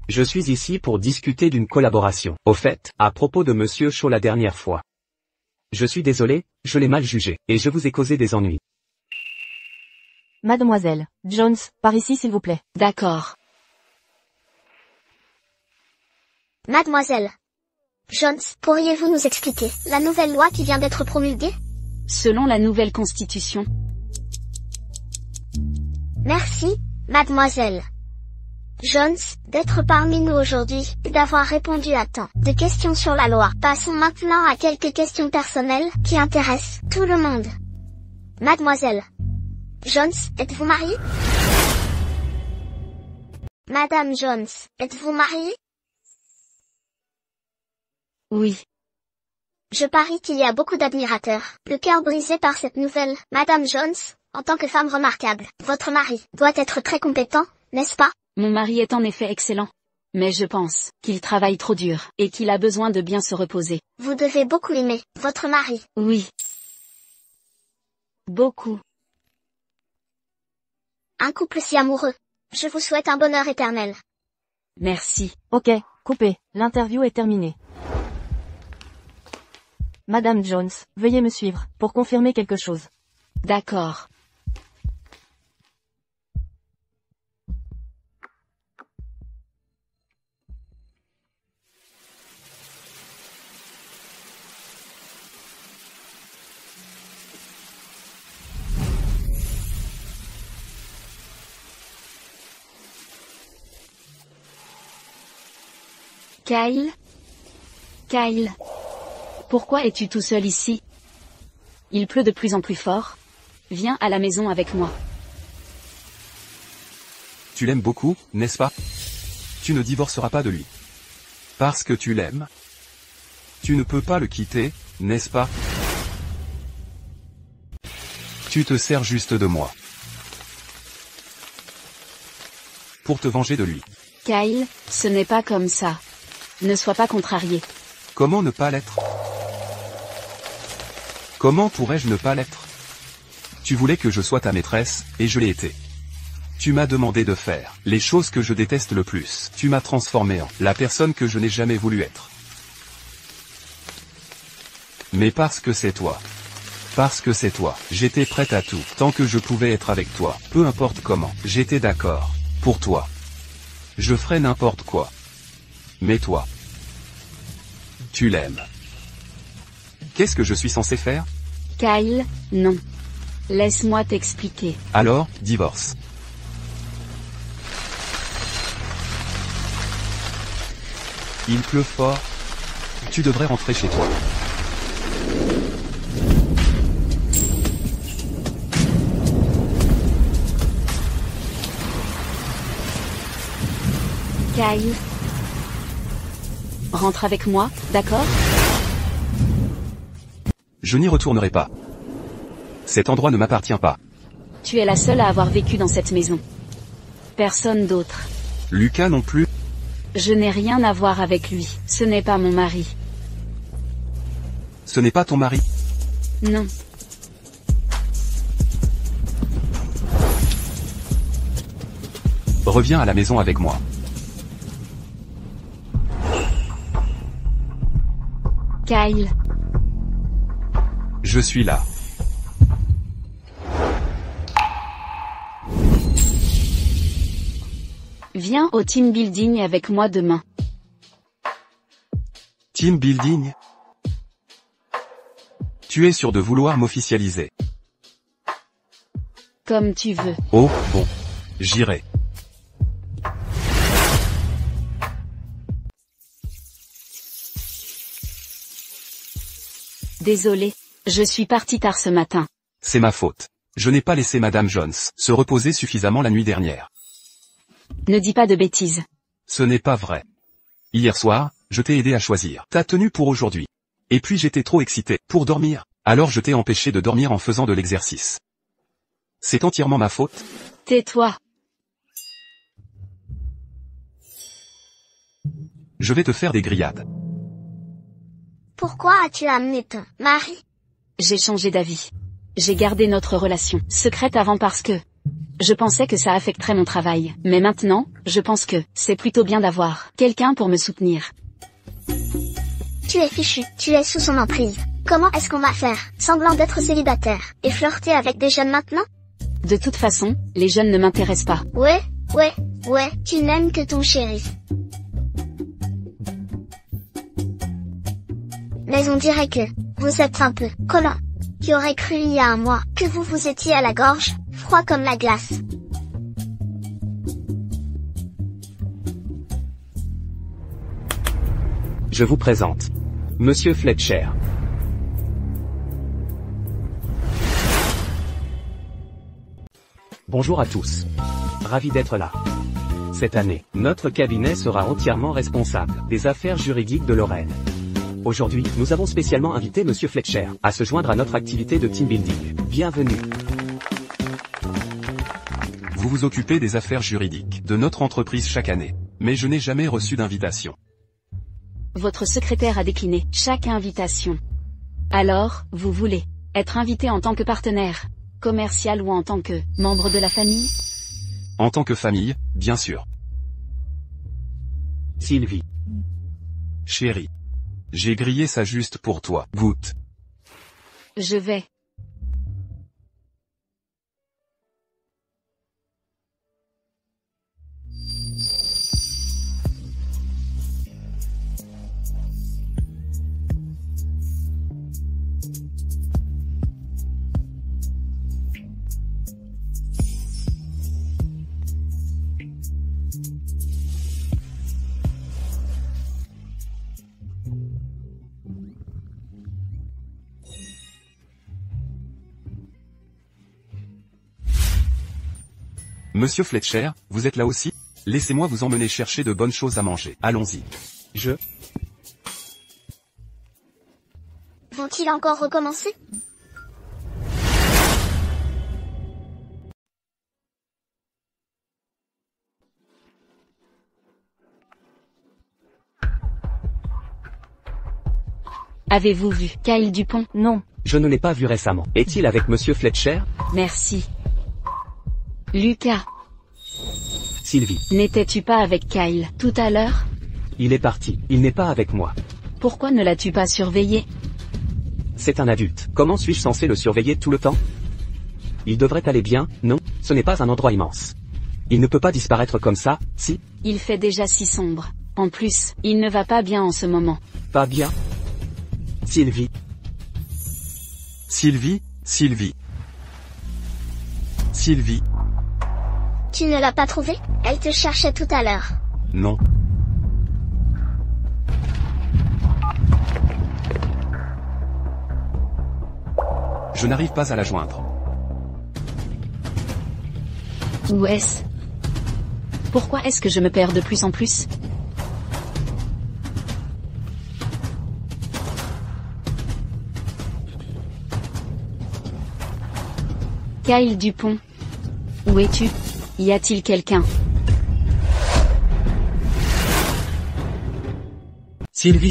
Je suis ici pour discuter d'une collaboration. Au fait, à propos de Monsieur Shaw la dernière fois. Je suis désolé, je l'ai mal jugé, et je vous ai causé des ennuis. Mademoiselle Jones, par ici s'il vous plaît. D'accord. Mademoiselle Jones, pourriez-vous nous expliquer la nouvelle loi qui vient d'être promulguée? Selon la nouvelle constitution. Merci, mademoiselle Jones, d'être parmi nous aujourd'hui, et d'avoir répondu à tant de questions sur la loi. Passons maintenant à quelques questions personnelles, qui intéressent tout le monde. Mademoiselle Jones, êtes-vous mariée? Madame Jones, êtes-vous mariée? Oui. Je parie qu'il y a beaucoup d'admirateurs, le cœur brisé par cette nouvelle. Madame Jones, en tant que femme remarquable, votre mari doit être très compétent, n'est-ce pas? Mon mari est en effet excellent. Mais je pense qu'il travaille trop dur, et qu'il a besoin de bien se reposer. Vous devez beaucoup aimer votre mari. Oui. Beaucoup. Un couple si amoureux. Je vous souhaite un bonheur éternel. Merci. Ok, coupez, l'interview est terminée. Madame Jones, veuillez me suivre, pour confirmer quelque chose. D'accord. Kyle? Kyle? Pourquoi es-tu tout seul ici? Il pleut de plus en plus fort. Viens à la maison avec moi. Tu l'aimes beaucoup, n'est-ce pas? Tu ne divorceras pas de lui. Parce que tu l'aimes. Tu ne peux pas le quitter, n'est-ce pas? Tu te sers juste de moi. Pour te venger de lui. Kyle, ce n'est pas comme ça. Ne sois pas contrarié. Comment ne pas l'être? Comment pourrais-je ne pas l'être? Tu voulais que je sois ta maîtresse, et je l'ai été. Tu m'as demandé de faire les choses que je déteste le plus. Tu m'as transformé en la personne que je n'ai jamais voulu être. Mais parce que c'est toi. Parce que c'est toi. J'étais prête à tout, tant que je pouvais être avec toi. Peu importe comment. J'étais d'accord. Pour toi. Je ferais n'importe quoi. Mais toi. Tu l'aimes. Qu'est-ce que je suis censé faire? Kyle, non. Laisse-moi t'expliquer. Alors, divorce. Il pleut fort. Tu devrais rentrer chez toi. Kyle. Rentre avec moi, d'accord? Je n'y retournerai pas. Cet endroit ne m'appartient pas. Tu es la seule à avoir vécu dans cette maison. Personne d'autre. Lucas non plus. Je n'ai rien à voir avec lui. Ce n'est pas mon mari. Ce n'est pas ton mari. Non. Reviens à la maison avec moi. Kyle. Je suis là. Viens au team building avec moi demain. Team building? Tu es sûr de vouloir m'officialiser? Comme tu veux. Oh, bon. J'irai. Désolé. Je suis parti tard ce matin. C'est ma faute. Je n'ai pas laissé Madame Jones se reposer suffisamment la nuit dernière. Ne dis pas de bêtises. Ce n'est pas vrai. Hier soir, je t'ai aidé à choisir ta tenue pour aujourd'hui. Et puis j'étais trop excité pour dormir. Alors je t'ai empêché de dormir en faisant de l'exercice. C'est entièrement ma faute. Tais-toi. Je vais te faire des grillades. Pourquoi as-tu amené ton mari? J'ai changé d'avis. J'ai gardé notre relation secrète avant parce que je pensais que ça affecterait mon travail. Mais maintenant, je pense que c'est plutôt bien d'avoir quelqu'un pour me soutenir. Tu es fichu, tu es sous son emprise. Comment est-ce qu'on va faire, semblant d'être célibataire, et flirter avec des jeunes maintenant? De toute façon, les jeunes ne m'intéressent pas. Ouais, tu n'aimes que ton chéri. Mais on dirait que, vous êtes un peu, collant. Qui aurait cru il y a un mois, que vous étiez à la gorge, froid comme la glace. Je vous présente Monsieur Fletcher. Bonjour à tous. Ravi d'être là. Cette année, notre cabinet sera entièrement responsable des affaires juridiques de Lorraine. Aujourd'hui, nous avons spécialement invité Monsieur Fletcher à se joindre à notre activité de team building. Bienvenue. Vous vous occupez des affaires juridiques de notre entreprise chaque année. Mais je n'ai jamais reçu d'invitation. Votre secrétaire a décliné chaque invitation. Alors, vous voulez être invité en tant que partenaire commercial ou en tant que membre de la famille? En tant que famille, bien sûr. Sylvie. Chérie. J'ai grillé ça juste pour toi. Goûte. Je vais. Monsieur Fletcher, vous êtes là aussi? Laissez-moi vous emmener chercher de bonnes choses à manger. Allons-y. Vont-ils encore recommencer? Avez-vous vu Kyle Dupont? Non. Je ne l'ai pas vu récemment. Est-il avec Monsieur Fletcher? Merci. Lucas, Sylvie. n'étais-tu pas avec Kyle tout à l'heure? Il est parti. Il n'est pas avec moi. Pourquoi ne l'as-tu pas surveillé? C'est un adulte. Comment suis-je censé le surveiller tout le temps? Il devrait aller bien, non? Ce n'est pas un endroit immense. Il ne peut pas disparaître comme ça, si? Il fait déjà si sombre. En plus, il ne va pas bien en ce moment. Pas bien? Sylvie. Sylvie. Tu ne l'as pas trouvé? Elle te cherchait tout à l'heure. Non. Je n'arrive pas à la joindre. Où est-ce? Pourquoi est-ce que je me perds de plus en plus? Kyle Dupont. Où es-tu? Y a-t-il quelqu'un? Sylvie.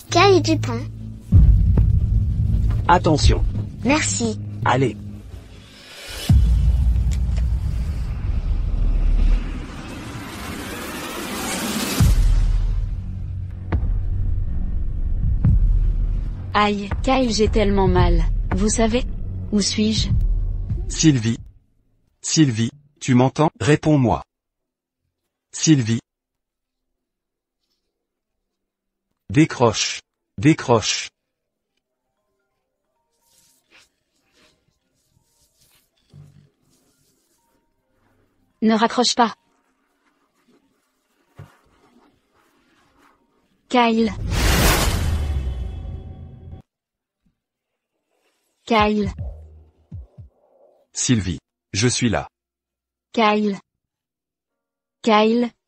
Kyle Dupont. Attention. Merci. Allez. Aïe, Kyle, j'ai tellement mal. Vous savez? Où suis-je? Sylvie, tu m'entends? Réponds-moi. Sylvie. Décroche. Ne raccroche pas. Kyle. Sylvie, je suis là. Kyle,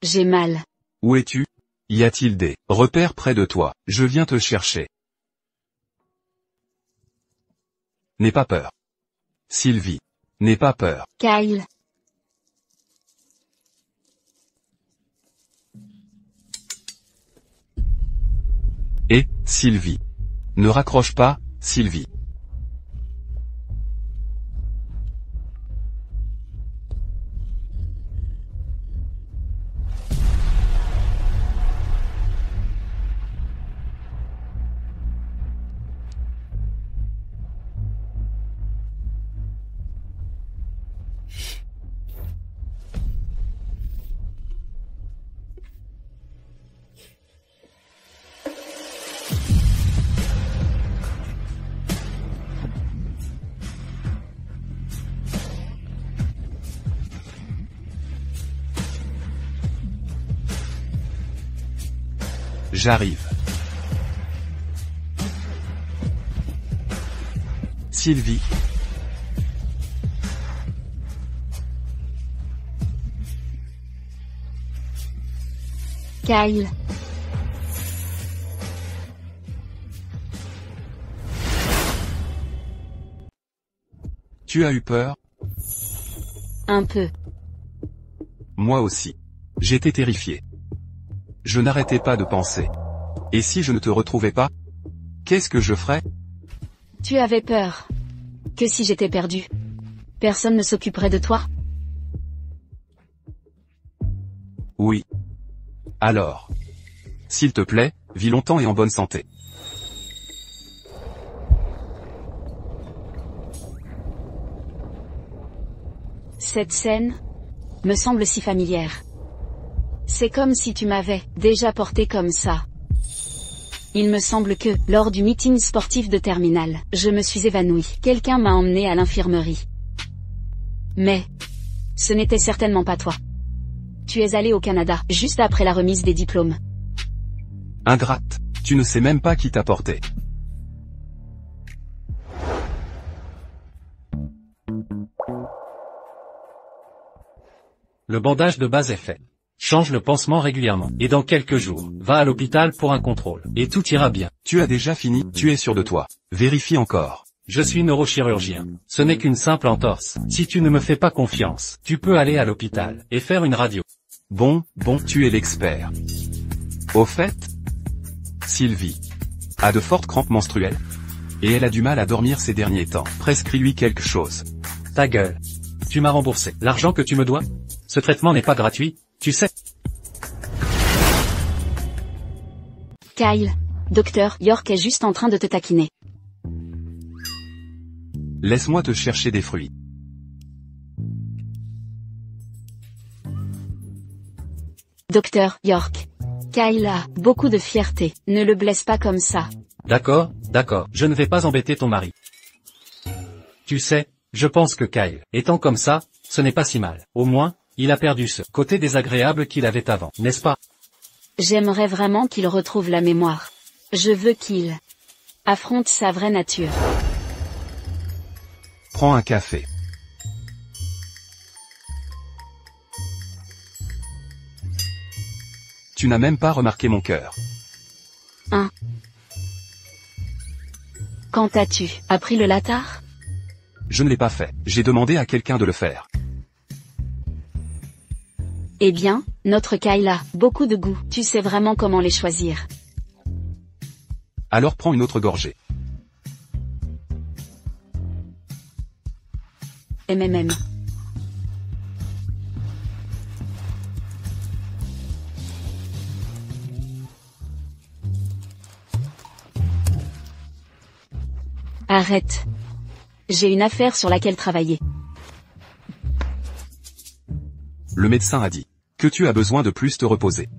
j'ai mal. Où es-tu? Y a-t-il des repères près de toi? Je viens te chercher. N'aie pas peur. Sylvie. N'aie pas peur. Kyle. Et, Sylvie. Ne raccroche pas, Sylvie. J'arrive. Sylvie. Kyle. Tu as eu peur? Un peu. Moi aussi. J'étais terrifié. Je n'arrêtais pas de penser. Et si je ne te retrouvais pas? Qu'est-ce que je ferais? Tu avais peur. Que si j'étais perdu? Personne ne s'occuperait de toi? Oui. Alors. S'il te plaît, vis longtemps et en bonne santé. Cette scène me semble si familière. C'est comme si tu m'avais déjà porté comme ça. Il me semble que, lors du meeting sportif de terminale, je me suis évanouie. Quelqu'un m'a emmené à l'infirmerie. Mais ce n'était certainement pas toi. Tu es allé au Canada, juste après la remise des diplômes. Ingrate, tu ne sais même pas qui t'a porté. Le bandage de base est fait. Change le pansement régulièrement. Et dans quelques jours, va à l'hôpital pour un contrôle. Et tout ira bien. Tu as déjà fini, tu es sûr de toi. Vérifie encore. Je suis neurochirurgien. Ce n'est qu'une simple entorse. Si tu ne me fais pas confiance, tu peux aller à l'hôpital et faire une radio. Bon, tu es l'expert. Au fait, Sylvie a de fortes crampes menstruelles. Et elle a du mal à dormir ces derniers temps. Prescris-lui quelque chose. Ta gueule. Tu m'as remboursé l'argent que tu me dois? Ce traitement n'est pas gratuit, tu sais. Kyle, Dr. York est juste en train de te taquiner. Laisse-moi te chercher des fruits. Dr. York. Kyle a beaucoup de fierté, ne le blesse pas comme ça. D'accord, je ne vais pas embêter ton mari. Tu sais, je pense que Kyle, étant comme ça, ce n'est pas si mal. Au moins, il a perdu ce côté désagréable qu'il avait avant, n'est-ce pas? J'aimerais vraiment qu'il retrouve la mémoire. Je veux qu'il affronte sa vraie nature. Prends un café. Tu n'as même pas remarqué mon cœur. Quand as-tu appris le latar? Je ne l'ai pas fait. J'ai demandé à quelqu'un de le faire. Eh bien, notre Kyle a beaucoup de goût. Tu sais vraiment comment les choisir. Alors prends une autre gorgée. MMM. Arrête. J'ai une affaire sur laquelle travailler. Le médecin a dit que tu as besoin de plus te reposer.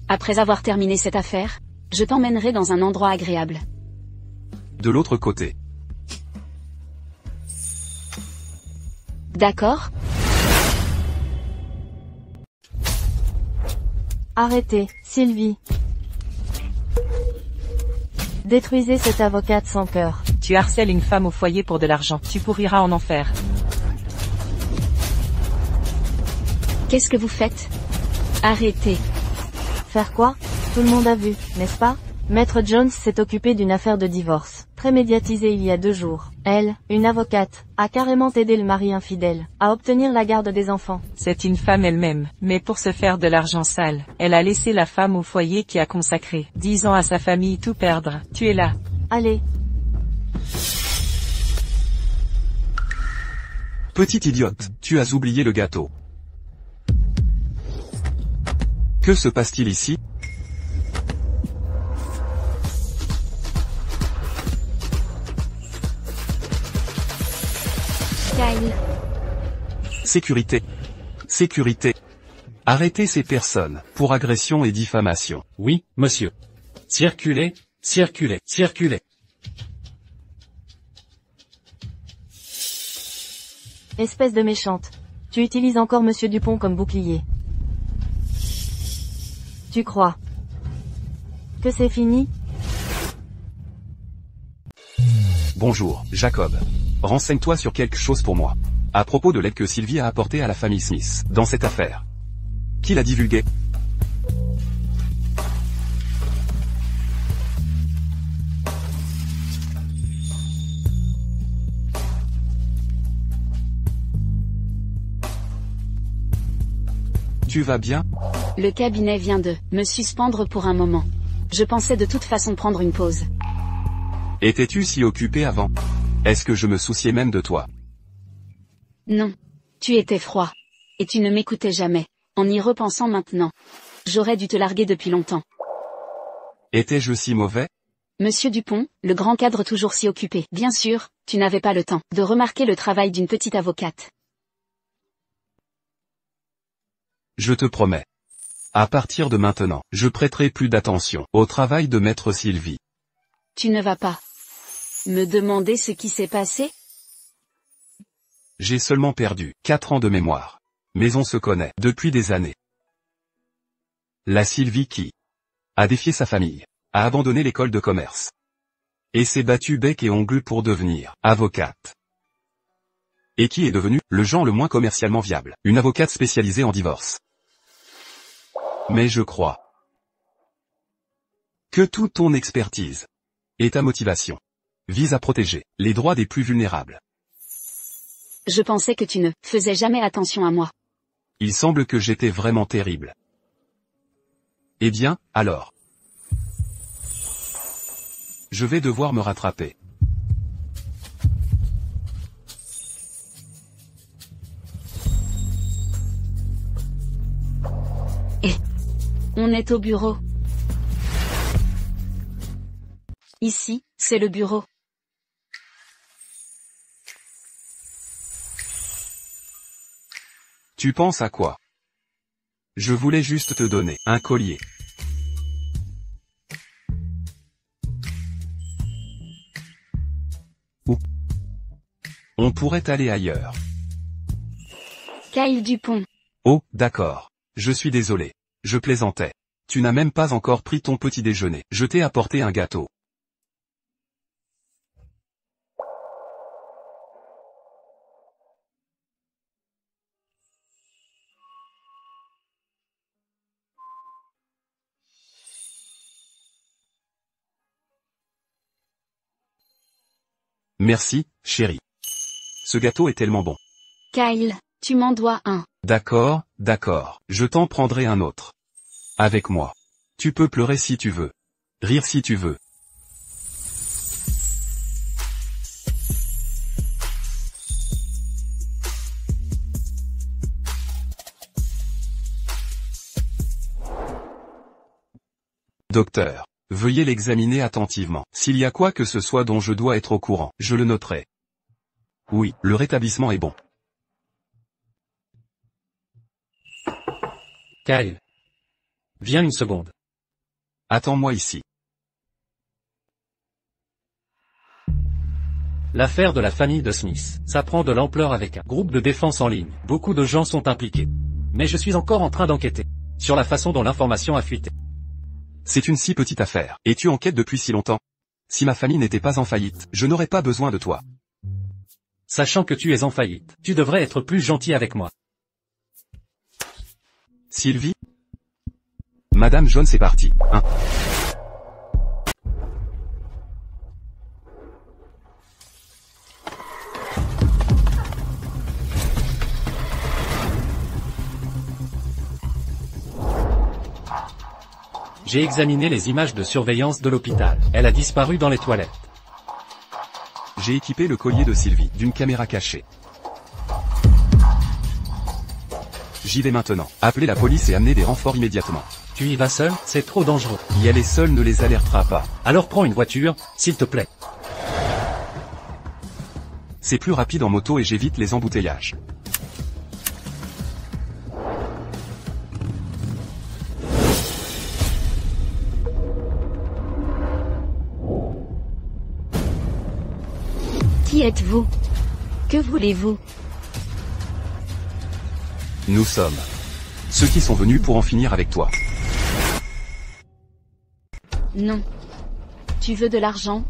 Après avoir terminé cette affaire, je t'emmènerai dans un endroit agréable. De l'autre côté. D'accord? Arrêtez, Sylvie. Détruisez cette avocate sans cœur. Tu harcèles une femme au foyer pour de l'argent. Tu pourriras en enfer. Qu'est-ce que vous faites? Arrêtez. Faire quoi? Tout le monde a vu, n'est-ce pas? Maître Jones s'est occupé d'une affaire de divorce. très médiatisée il y a 2 jours. Elle, une avocate, a carrément aidé le mari infidèle à obtenir la garde des enfants. C'est une femme elle-même, mais pour se faire de l'argent sale, elle a laissé la femme au foyer qui a consacré 10 ans à sa famille tout perdre. Tu es là. Allez. Petite idiote, tu as oublié le gâteau. Que se passe-t-il ici? Kyle. Sécurité. Sécurité. Arrêtez ces personnes, pour agression et diffamation. Oui, monsieur. Circulez, circulez, circulez. Espèce de méchante. Tu utilises encore Monsieur Dupont comme bouclier. Tu crois que c'est fini? Bonjour, Jacob. Renseigne-toi sur quelque chose pour moi. À propos de l'aide que Sylvie a apportée à la famille Smith, dans cette affaire. Qui l'a divulguée? Tu vas bien? Le cabinet vient de me suspendre pour un moment. Je pensais de toute façon prendre une pause. Étais-tu si occupé avant? Est-ce que je me souciais même de toi? Non. Tu étais froid. Et tu ne m'écoutais jamais. En y repensant maintenant. J'aurais dû te larguer depuis longtemps. Étais-je si mauvais? Monsieur Dupont, le grand cadre toujours si occupé. Bien sûr, tu n'avais pas le temps de remarquer le travail d'une petite avocate. Je te promets. À partir de maintenant, je prêterai plus d'attention au travail de maître Sylvie. Tu ne vas pas me demander ce qui s'est passé? J'ai seulement perdu 4 ans de mémoire. Mais on se connaît depuis des années. La Sylvie qui a défié sa famille, a abandonné l'école de commerce. Et s'est battue bec et ongles pour devenir avocate. Et qui est devenue le genre le moins commercialement viable, une avocate spécialisée en divorce. Mais je crois que toute ton expertise et ta motivation visent à protéger les droits des plus vulnérables. Je pensais que tu ne faisais jamais attention à moi. Il semble que j'étais vraiment terrible. Eh bien, alors. Je vais devoir me rattraper. On est au bureau. Ici, c'est le bureau. Tu penses à quoi? Je voulais juste te donner un collier. Où? On pourrait aller ailleurs. Kyle Dupont. Oh, d'accord. Je suis désolé. Je plaisantais. Tu n'as même pas encore pris ton petit déjeuner. Je t'ai apporté un gâteau. Merci, chérie. Ce gâteau est tellement bon. Kyle, tu m'en dois un. D'accord, d'accord. Je t'en prendrai un autre. Avec moi. Tu peux pleurer si tu veux. Rire si tu veux. Docteur, veuillez l'examiner attentivement. S'il y a quoi que ce soit dont je dois être au courant, je le noterai. Oui, le rétablissement est bon. Kyle. Viens une seconde. Attends-moi ici. L'affaire de la famille de Smith, ça prend de l'ampleur avec un groupe de défense en ligne. Beaucoup de gens sont impliqués. Mais je suis encore en train d'enquêter sur la façon dont l'information a fuité. C'est une si petite affaire, et tu enquêtes depuis si longtemps. Si ma famille n'était pas en faillite, je n'aurais pas besoin de toi. Sachant que tu es en faillite, tu devrais être plus gentil avec moi. Sylvie? Madame Jones est partie, hein? J'ai examiné les images de surveillance de l'hôpital. Elle a disparu dans les toilettes. J'ai équipé le collier de Sylvie d'une caméra cachée. J'y vais maintenant. Appelez la police et amenez des renforts immédiatement. Tu y vas seul? C'est trop dangereux. Y aller seul ne les alertera pas. Alors prends une voiture, s'il te plaît. C'est plus rapide en moto et j'évite les embouteillages. Qui êtes-vous? Que voulez-vous? Nous sommes ceux qui sont venus pour en finir avec toi. Non. Tu veux de l'argent?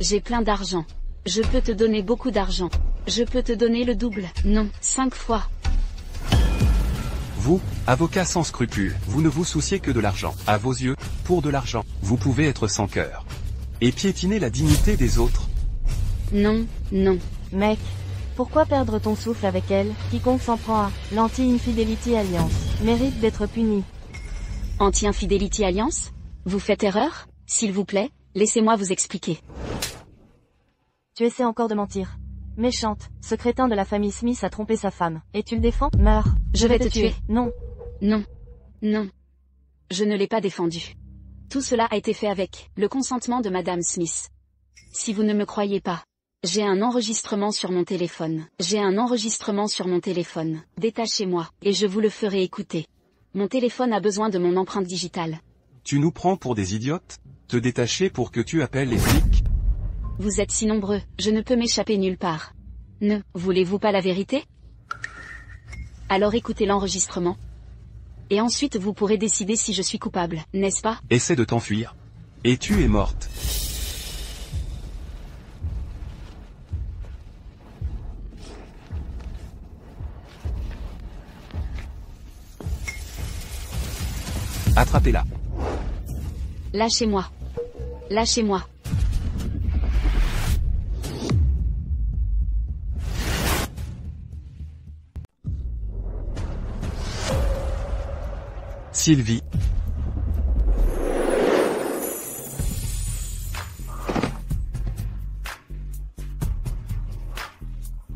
J'ai plein d'argent. Je peux te donner beaucoup d'argent. Je peux te donner le double. Non, 5 fois. Vous, avocat sans scrupules, vous ne vous souciez que de l'argent. À vos yeux, pour de l'argent, vous pouvez être sans cœur. Et piétiner la dignité des autres. Non, non. Mec, pourquoi perdre ton souffle avec elle? Quiconque s'en prend à l'Anti-Infidelity Alliance mérite d'être puni. Anti-Infidelity Alliance? Vous faites erreur? S'il vous plaît, laissez-moi vous expliquer. Tu essaies encore de mentir. Méchante, ce crétin de la famille Smith a trompé sa femme. Et tu le défends? Meurs. Je vais te tuer. Non. Non. Non. Je ne l'ai pas défendu. Tout cela a été fait avec le consentement de Madame Smith. Si vous ne me croyez pas, j'ai un enregistrement sur mon téléphone. J'ai un enregistrement sur mon téléphone. Détachez-moi, et je vous le ferai écouter. Mon téléphone a besoin de mon empreinte digitale. Tu nous prends pour des idiotes? Te détacher pour que tu appelles les flics? Vous êtes si nombreux, je ne peux m'échapper nulle part. Ne voulez-vous pas la vérité? Alors écoutez l'enregistrement. Et ensuite vous pourrez décider si je suis coupable, n'est-ce pas? Essaie de t'enfuir. Et tu es morte. Attrapez-la. Lâchez-moi. Lâchez-moi. Sylvie.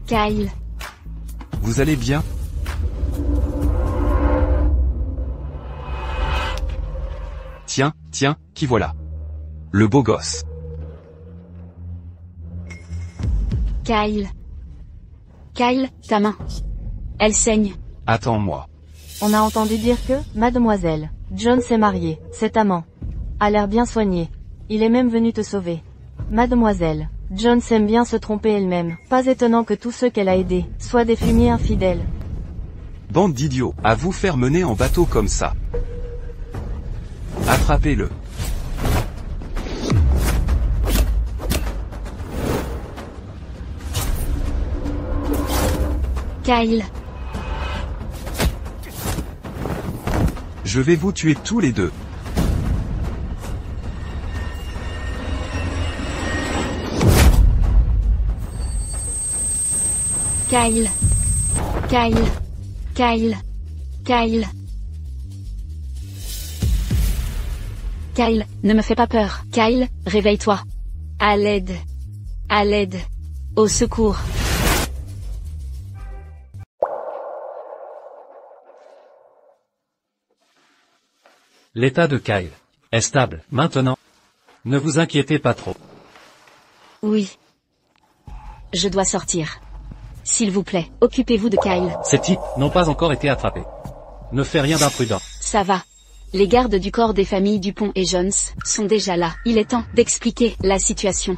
Kyle. Vous allez bien? Tiens, qui voilà? Le beau gosse. Kyle. Kyle, ta main. Elle saigne. Attends-moi. On a entendu dire que, mademoiselle, Jones est marié, cet amant a l'air bien soigné. Il est même venu te sauver. Mademoiselle, Jones aime bien se tromper elle-même. Pas étonnant que tous ceux qu'elle a aidés soient des fumiers infidèles. Bande d'idiots, à vous faire mener en bateau comme ça. Attrapez-le. Kyle. Je vais vous tuer tous les deux. Kyle. Kyle. Kyle. Kyle. Kyle, ne me fais pas peur. Kyle, réveille-toi. À l'aide. À l'aide. Au secours. L'état de Kyle est stable, maintenant. Ne vous inquiétez pas trop. Oui. Je dois sortir. S'il vous plaît, occupez-vous de Kyle. Ces types n'ont pas encore été attrapés. Ne fais rien d'imprudent. Ça va. Les gardes du corps des familles Dupont et Jones sont déjà là. Il est temps d'expliquer la situation.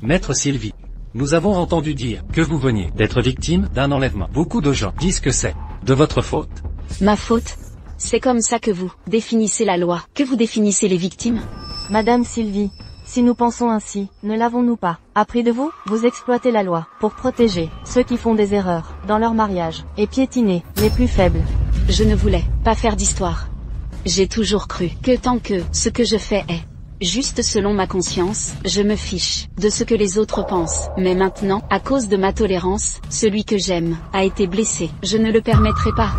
Maître Sylvie, nous avons entendu dire que vous veniez d'être victime d'un enlèvement. Beaucoup de gens disent que c'est de votre faute. Ma faute? C'est comme ça que vous définissez la loi, que vous définissez les victimes? Madame Sylvie, si nous pensons ainsi, ne l'avons-nous pas appris de vous? Vous exploitez la loi pour protéger ceux qui font des erreurs dans leur mariage et piétiner les plus faibles. Je ne voulais pas faire d'histoire. J'ai toujours cru que tant que ce que je fais est juste selon ma conscience, je me fiche de ce que les autres pensent. Mais maintenant, à cause de ma tolérance, celui que j'aime a été blessé. Je ne le permettrai pas.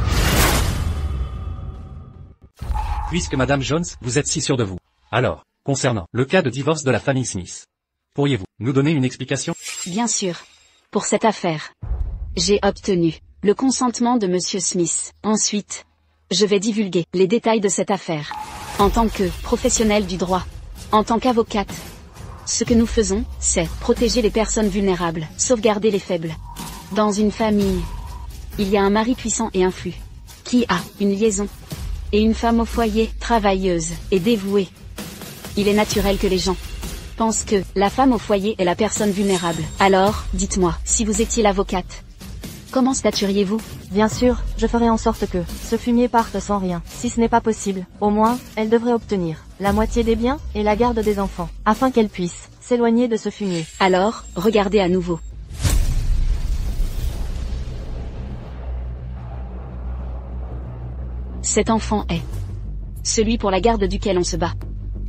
Puisque Madame Jones, vous êtes si sûre de vous. Alors, concernant le cas de divorce de la famille Smith, pourriez-vous nous donner une explication? Bien sûr. Pour cette affaire, j'ai obtenu le consentement de Monsieur Smith. Ensuite, je vais divulguer les détails de cette affaire. En tant que professionnel du droit, en tant qu'avocate, ce que nous faisons, c'est protéger les personnes vulnérables, sauvegarder les faibles. Dans une famille, il y a un mari puissant et influent, qui a une liaison, et une femme au foyer, travailleuse et dévouée. Il est naturel que les gens pensent que la femme au foyer est la personne vulnérable. Alors, dites-moi, si vous étiez l'avocate, comment staturiez-vous? Bien sûr, je ferai en sorte que ce fumier parte sans rien. Si ce n'est pas possible, au moins, elle devrait obtenir la moitié des biens et la garde des enfants, afin qu'elle puisse s'éloigner de ce fumier. Alors, regardez à nouveau. Cet enfant est celui pour la garde duquel on se bat.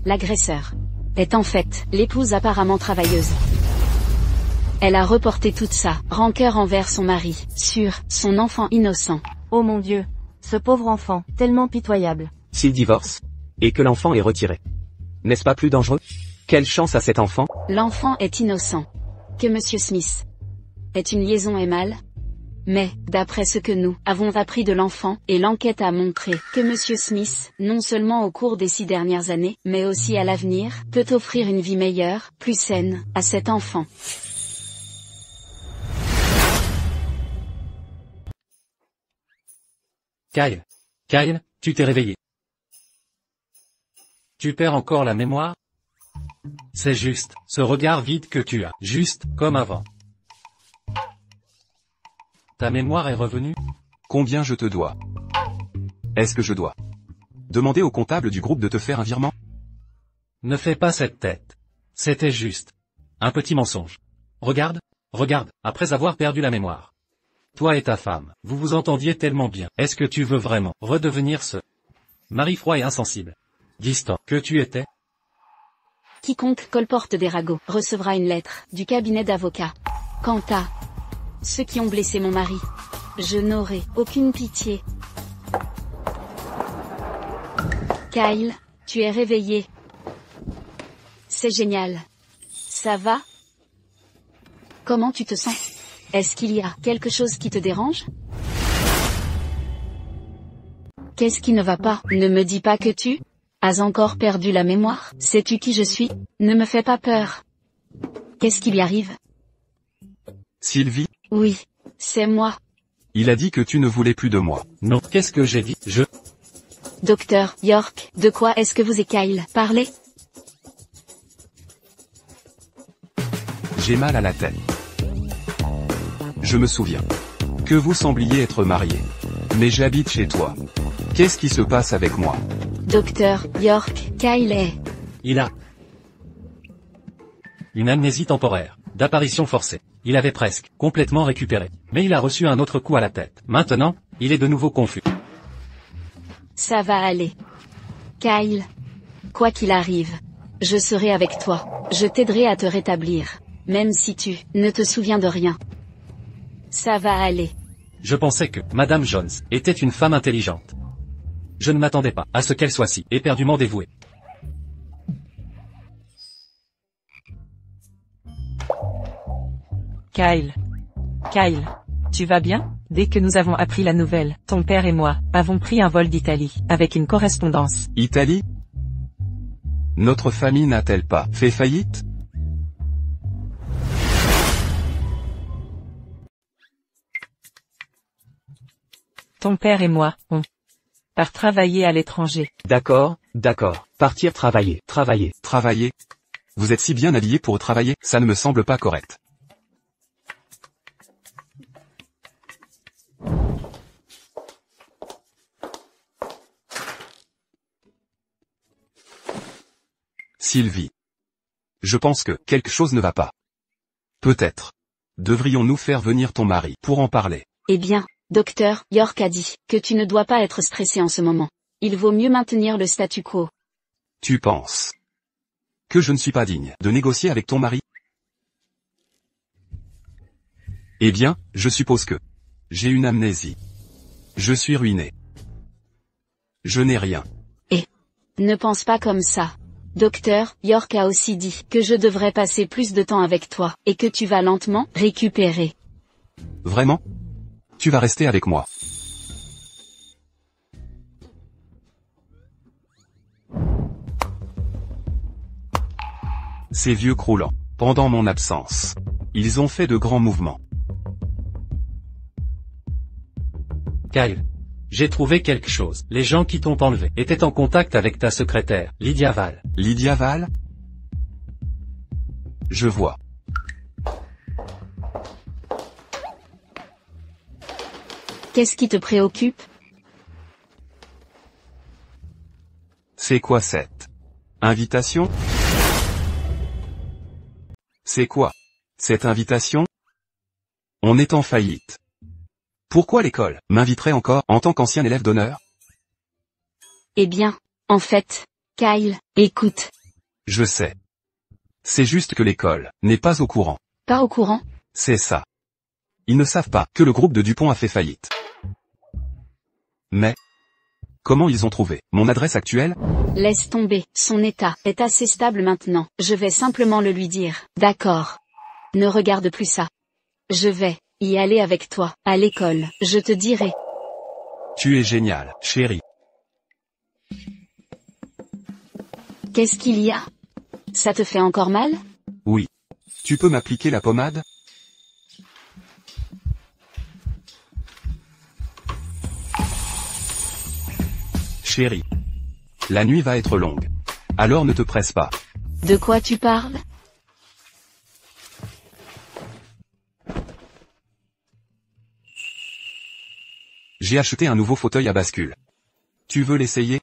L'agresseur est en fait l'épouse apparemment travailleuse. Elle a reporté toute sa rancœur envers son mari, sur son enfant innocent. Oh mon Dieu, ce pauvre enfant, tellement pitoyable. S'il divorce, et que l'enfant est retiré, n'est-ce pas plus dangereux? Quelle chance à cet enfant? L'enfant est innocent. Que Monsieur Smith est une liaison aimable. Mais, d'après ce que nous avons appris de l'enfant, et l'enquête a montré que Monsieur Smith, non seulement au cours des 6 dernières années, mais aussi à l'avenir, peut offrir une vie meilleure, plus saine, à cet enfant. Kyle. Kyle, tu t'es réveillé. Tu perds encore la mémoire? C'est juste, ce regard vide que tu as, juste, comme avant. Ta mémoire est revenue? Combien je te dois? Est-ce que je dois demander au comptable du groupe de te faire un virement? Ne fais pas cette tête. C'était juste un petit mensonge. Regarde, regarde, après avoir perdu la mémoire. Toi et ta femme, vous vous entendiez tellement bien. Est-ce que tu veux vraiment redevenir ce mari froid et insensible, distant, que tu étais? Quiconque colporte des ragots recevra une lettre du cabinet d'avocats. Quant à ceux qui ont blessé mon mari, je n'aurai aucune pitié. Kyle, tu es réveillé. C'est génial. Ça va? Comment tu te sens? Est-ce qu'il y a quelque chose qui te dérange? Qu'est-ce qui ne va pas? Ne me dis pas que tu as encore perdu la mémoire. Sais-tu qui je suis? Ne me fais pas peur. Qu'est-ce qui lui arrive? Sylvie? Oui, c'est moi. Il a dit que tu ne voulais plus de moi. Non, qu'est-ce que j'ai dit? Docteur York, de quoi est-ce que vous et Kyle parlez? J'ai mal à la tête. Je me souviens que vous sembliez être mariés. Mais j'habite chez toi. Qu'est-ce qui se passe avec moi? Docteur York, Kyle est... Il a une amnésie temporaire, d'apparition forcée. Il avait presque complètement récupéré. Mais il a reçu un autre coup à la tête. Maintenant, il est de nouveau confus. Ça va aller. Kyle. Quoi qu'il arrive, je serai avec toi. Je t'aiderai à te rétablir. Même si tu ne te souviens de rien. Ça va aller. Je pensais que Madame Jones était une femme intelligente. Je ne m'attendais pas à ce qu'elle soit si éperdument dévouée. Kyle. Kyle. Tu vas bien? Dès que nous avons appris la nouvelle, ton père et moi avons pris un vol d'Italie, avec une correspondance. Italie? Notre famille n'a-t-elle pas fait faillite? Ton père et moi, on part travailler à l'étranger. D'accord, d'accord. Partir travailler, travailler. Travailler? Vous êtes si bien habillé pour travailler, ça ne me semble pas correct. Sylvie. Je pense que quelque chose ne va pas. Peut-être. Devrions-nous faire venir ton mari pour en parler? Eh bien, Docteur York a dit que tu ne dois pas être stressé en ce moment. Il vaut mieux maintenir le statu quo. Tu penses que je ne suis pas digne de négocier avec ton mari? Eh bien, je suppose que j'ai une amnésie. Je suis ruiné. Je n'ai rien. Ne pense pas comme ça. Docteur, York a aussi dit que je devrais passer plus de temps avec toi, et que tu vas lentement récupérer. Vraiment? Tu vas rester avec moi. Ces vieux croulants, pendant mon absence, ils ont fait de grands mouvements. Kyle. J'ai trouvé quelque chose. Les gens qui t'ont enlevé étaient en contact avec ta secrétaire, Lydia Val. Lydia Val? Je vois. Qu'est-ce qui te préoccupe? C'est quoi cette invitation? C'est quoi cette invitation? On est en faillite. Pourquoi l'école m'inviterait encore en tant qu'ancien élève d'honneur? Eh bien, en fait, Kyle, écoute. Je sais. C'est juste que l'école n'est pas au courant. Pas au courant? C'est ça. Ils ne savent pas que le groupe de Dupont a fait faillite. Mais, comment ils ont trouvé mon adresse actuelle? Laisse tomber, son état est assez stable maintenant. Je vais simplement le lui dire. D'accord. Ne regarde plus ça. Je vais y aller avec toi, à l'école, je te dirai. Tu es génial, chérie. Qu'est-ce qu'il y a? Ça te fait encore mal? Oui. Tu peux m'appliquer la pommade? Chérie. La nuit va être longue. Alors ne te presse pas. De quoi tu parles? J'ai acheté un nouveau fauteuil à bascule. Tu veux l'essayer?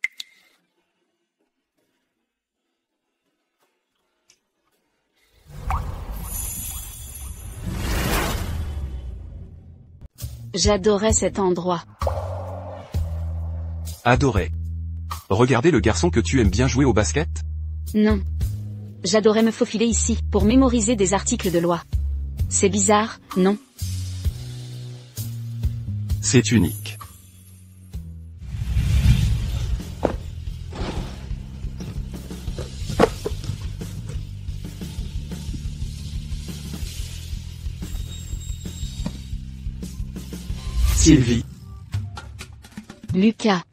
J'adorais cet endroit. Adoré. Regardez le garçon que tu aimes bien jouer au basket? Non. J'adorais me faufiler ici, pour mémoriser des articles de loi. C'est bizarre, non? C'est unique. Sylvie. Lucas.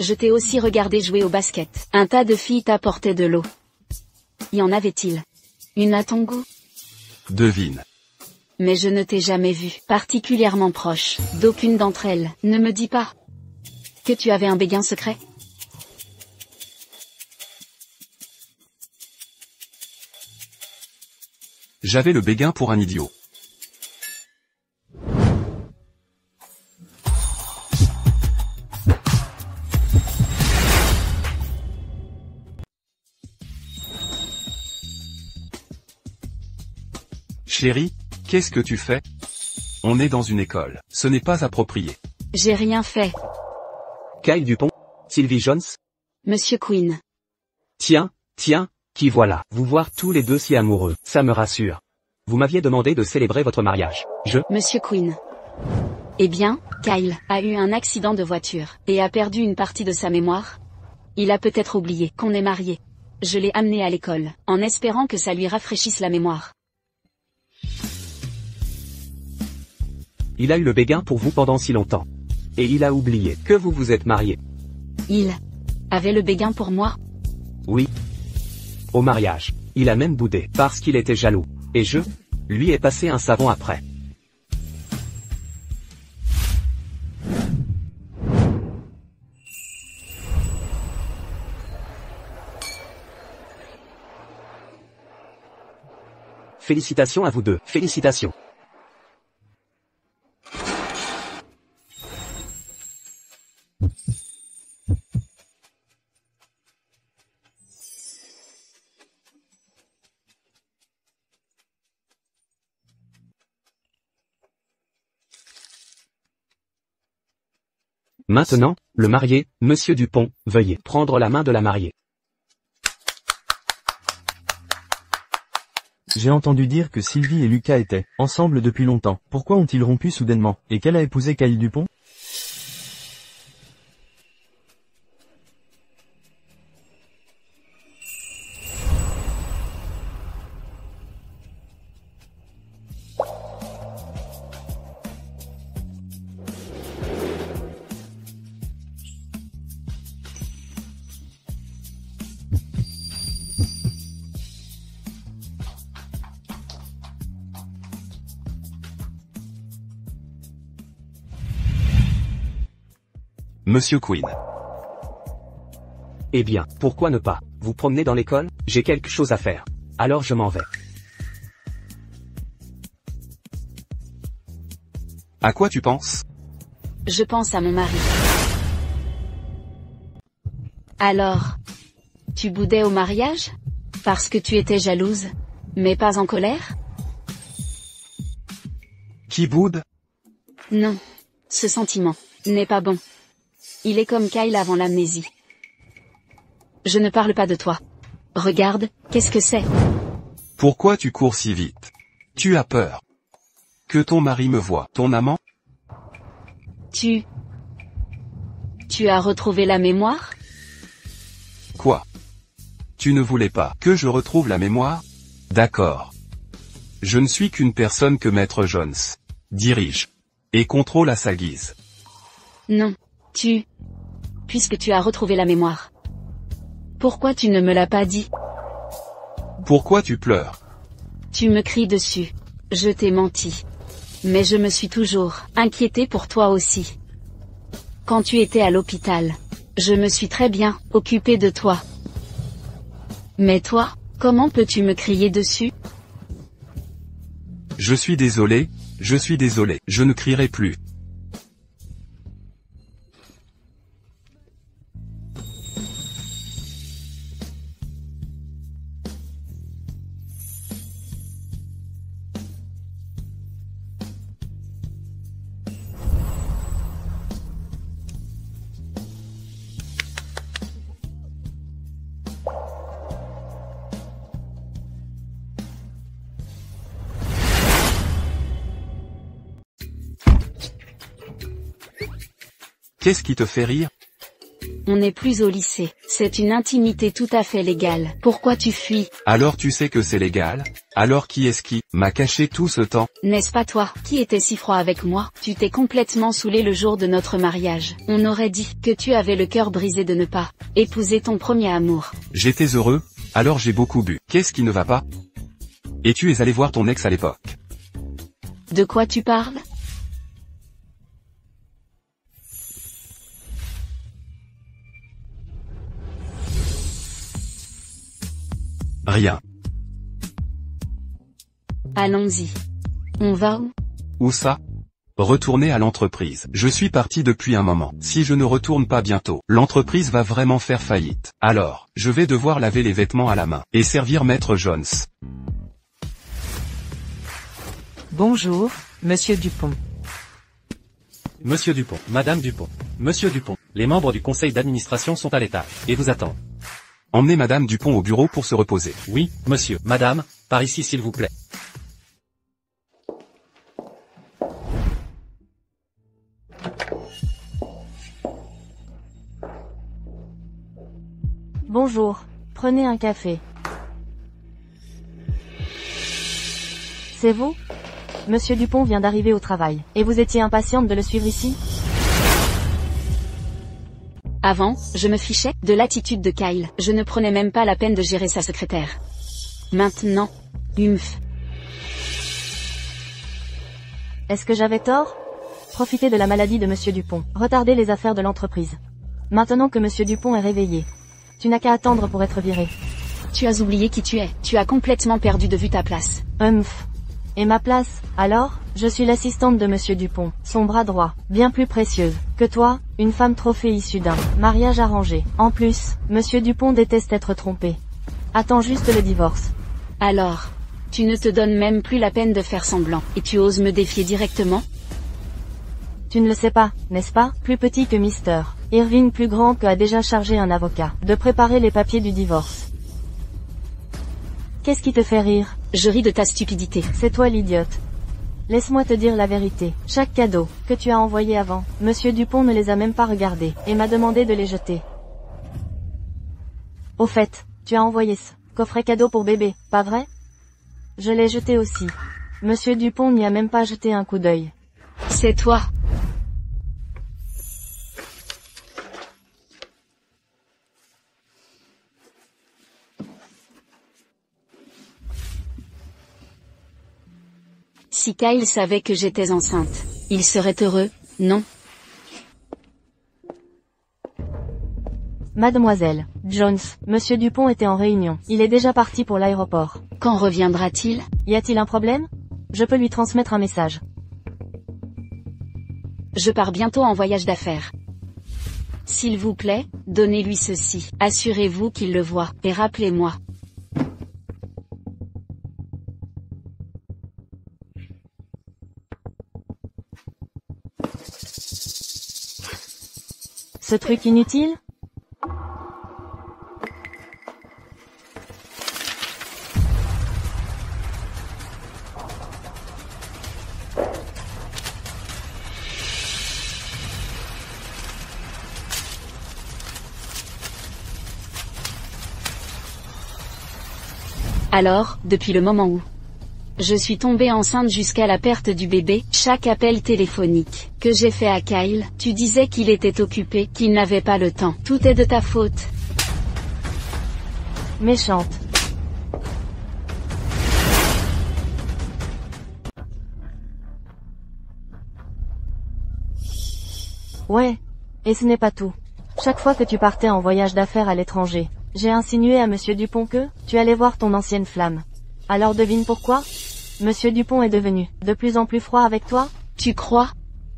Je t'ai aussi regardé jouer au basket. Un tas de filles t'apportaient de l'eau. Y en avait-il? Une à ton goût? Devine. Mais je ne t'ai jamais vu particulièrement proche d'aucune d'entre elles. Ne me dis pas que tu avais un béguin secret? J'avais le béguin pour un idiot. Chérie, qu'est-ce que tu fais? On est dans une école. Ce n'est pas approprié. J'ai rien fait. Kyle Dupont, Sylvie Jones. Monsieur Quinn. Tiens, qui voilà. Vous voir tous les deux si amoureux, ça me rassure. Vous m'aviez demandé de célébrer votre mariage. Monsieur Quinn. Eh bien, Kyle a eu un accident de voiture, et a perdu une partie de sa mémoire. Il a peut-être oublié qu'on est mariés. Je l'ai amené à l'école, en espérant que ça lui rafraîchisse la mémoire. Il a eu le béguin pour vous pendant si longtemps. Et il a oublié que vous vous êtes mariés. Il avait le béguin pour moi? Oui. Au mariage. Il a même boudé, parce qu'il était jaloux. Et lui ai passé un savon après. Félicitations à vous deux. Félicitations. Maintenant, le marié, Monsieur Dupont, veuillez prendre la main de la mariée. J'ai entendu dire que Sylvie et Lucas étaient ensemble depuis longtemps. Pourquoi ont-ils rompu soudainement? Et qu'elle a épousé Kyle Dupont? Monsieur Quinn. Eh bien, pourquoi ne pas vous promener dans l'école? J'ai quelque chose à faire. Alors je m'en vais. À quoi tu penses? Je pense à mon mari. Alors, tu boudais au mariage? Parce que tu étais jalouse, mais pas en colère? Qui boude? Non. Ce sentiment n'est pas bon. Il est comme Kyle avant l'amnésie. Je ne parle pas de toi. Regarde, qu'est-ce que c'est? Pourquoi tu cours si vite? Tu as peur que ton mari me voie, ton amant? Tu as retrouvé la mémoire? Quoi? Tu ne voulais pas que je retrouve la mémoire? D'accord. Je ne suis qu'une personne que Maître Jones dirige et contrôle à sa guise. Non. Puisque tu as retrouvé la mémoire. Pourquoi tu ne me l'as pas dit? Pourquoi tu pleures? Tu me cries dessus. Je t'ai menti. Mais je me suis toujours inquiétée pour toi aussi. Quand tu étais à l'hôpital, je me suis très bien occupée de toi. Mais toi, comment peux-tu me crier dessus? Je suis désolé, je ne crierai plus. Qu'est-ce qui te fait rire? On n'est plus au lycée. C'est une intimité tout à fait légale. Pourquoi tu fuis? Alors tu sais que c'est légal? Alors qui est-ce qui m'a caché tout ce temps? N'est-ce pas toi, qui étais si froid avec moi? Tu t'es complètement saoulé le jour de notre mariage. On aurait dit que tu avais le cœur brisé de ne pas épouser ton premier amour. J'étais heureux, alors j'ai beaucoup bu. Qu'est-ce qui ne va pas? Et tu es allé voir ton ex à l'époque? De quoi tu parles? Rien. Allons-y. On va où? Où ça? Retourner à l'entreprise. Je suis parti depuis un moment. Si je ne retourne pas bientôt, l'entreprise va vraiment faire faillite. Alors, je vais devoir laver les vêtements à la main et servir Maître Jones. Bonjour, Monsieur Dupont. Monsieur Dupont, Madame Dupont, Monsieur Dupont, les membres du conseil d'administration sont à l'étage, et vous attendent. Emmenez Madame Dupont au bureau pour se reposer. Oui, monsieur, madame, par ici s'il vous plaît. Bonjour, prenez un café. C'est vous? Monsieur Dupont vient d'arriver au travail, et vous étiez impatiente de le suivre ici? Avant, je me fichais de l'attitude de Kyle. Je ne prenais même pas la peine de gérer sa secrétaire. Maintenant, humph. Est-ce que j'avais tort? Profitez de la maladie de Monsieur Dupont. Retardez les affaires de l'entreprise. Maintenant que Monsieur Dupont est réveillé, tu n'as qu'à attendre pour être viré. Tu as oublié qui tu es. Tu as complètement perdu de vue ta place. Et ma place, alors? Je suis l'assistante de Monsieur Dupont, son bras droit, bien plus précieuse que toi, une femme trophée issue d'un mariage arrangé. En plus, Monsieur Dupont déteste être trompé. Attends juste le divorce. Alors, tu ne te donnes même plus la peine de faire semblant, et tu oses me défier directement? Tu ne le sais pas, n'est-ce pas? Plus petit que Mr. Irving, plus grand que a déjà chargé un avocat de préparer les papiers du divorce. Qu'est-ce qui te fait rire? Je ris de ta stupidité. C'est toi l'idiote. Laisse-moi te dire la vérité. Chaque cadeau que tu as envoyé avant, Monsieur Dupont ne les a même pas regardés, et m'a demandé de les jeter. Au fait, tu as envoyé ce coffret cadeau pour bébé, pas vrai? Je l'ai jeté aussi. Monsieur Dupont n'y a même pas jeté un coup d'œil. C'est toi. Si Kyle savait que j'étais enceinte, il serait heureux, non? Mademoiselle Jones, Monsieur Dupont était en réunion. Il est déjà parti pour l'aéroport. Quand reviendra-t-il? Y a-t-il un problème? Je peux lui transmettre un message. Je pars bientôt en voyage d'affaires. S'il vous plaît, donnez-lui ceci. Assurez-vous qu'il le voit, et rappelez-moi. Ce truc inutile? Alors, depuis le moment où je suis tombée enceinte jusqu'à la perte du bébé, chaque appel téléphonique que j'ai fait à Kyle, tu disais qu'il était occupé, qu'il n'avait pas le temps. Tout est de ta faute. Méchante. Ouais. Et ce n'est pas tout. Chaque fois que tu partais en voyage d'affaires à l'étranger, j'ai insinué à Monsieur Dupont que tu allais voir ton ancienne flamme. Alors devine pourquoi? Monsieur Dupont est devenu de plus en plus froid avec toi? Tu crois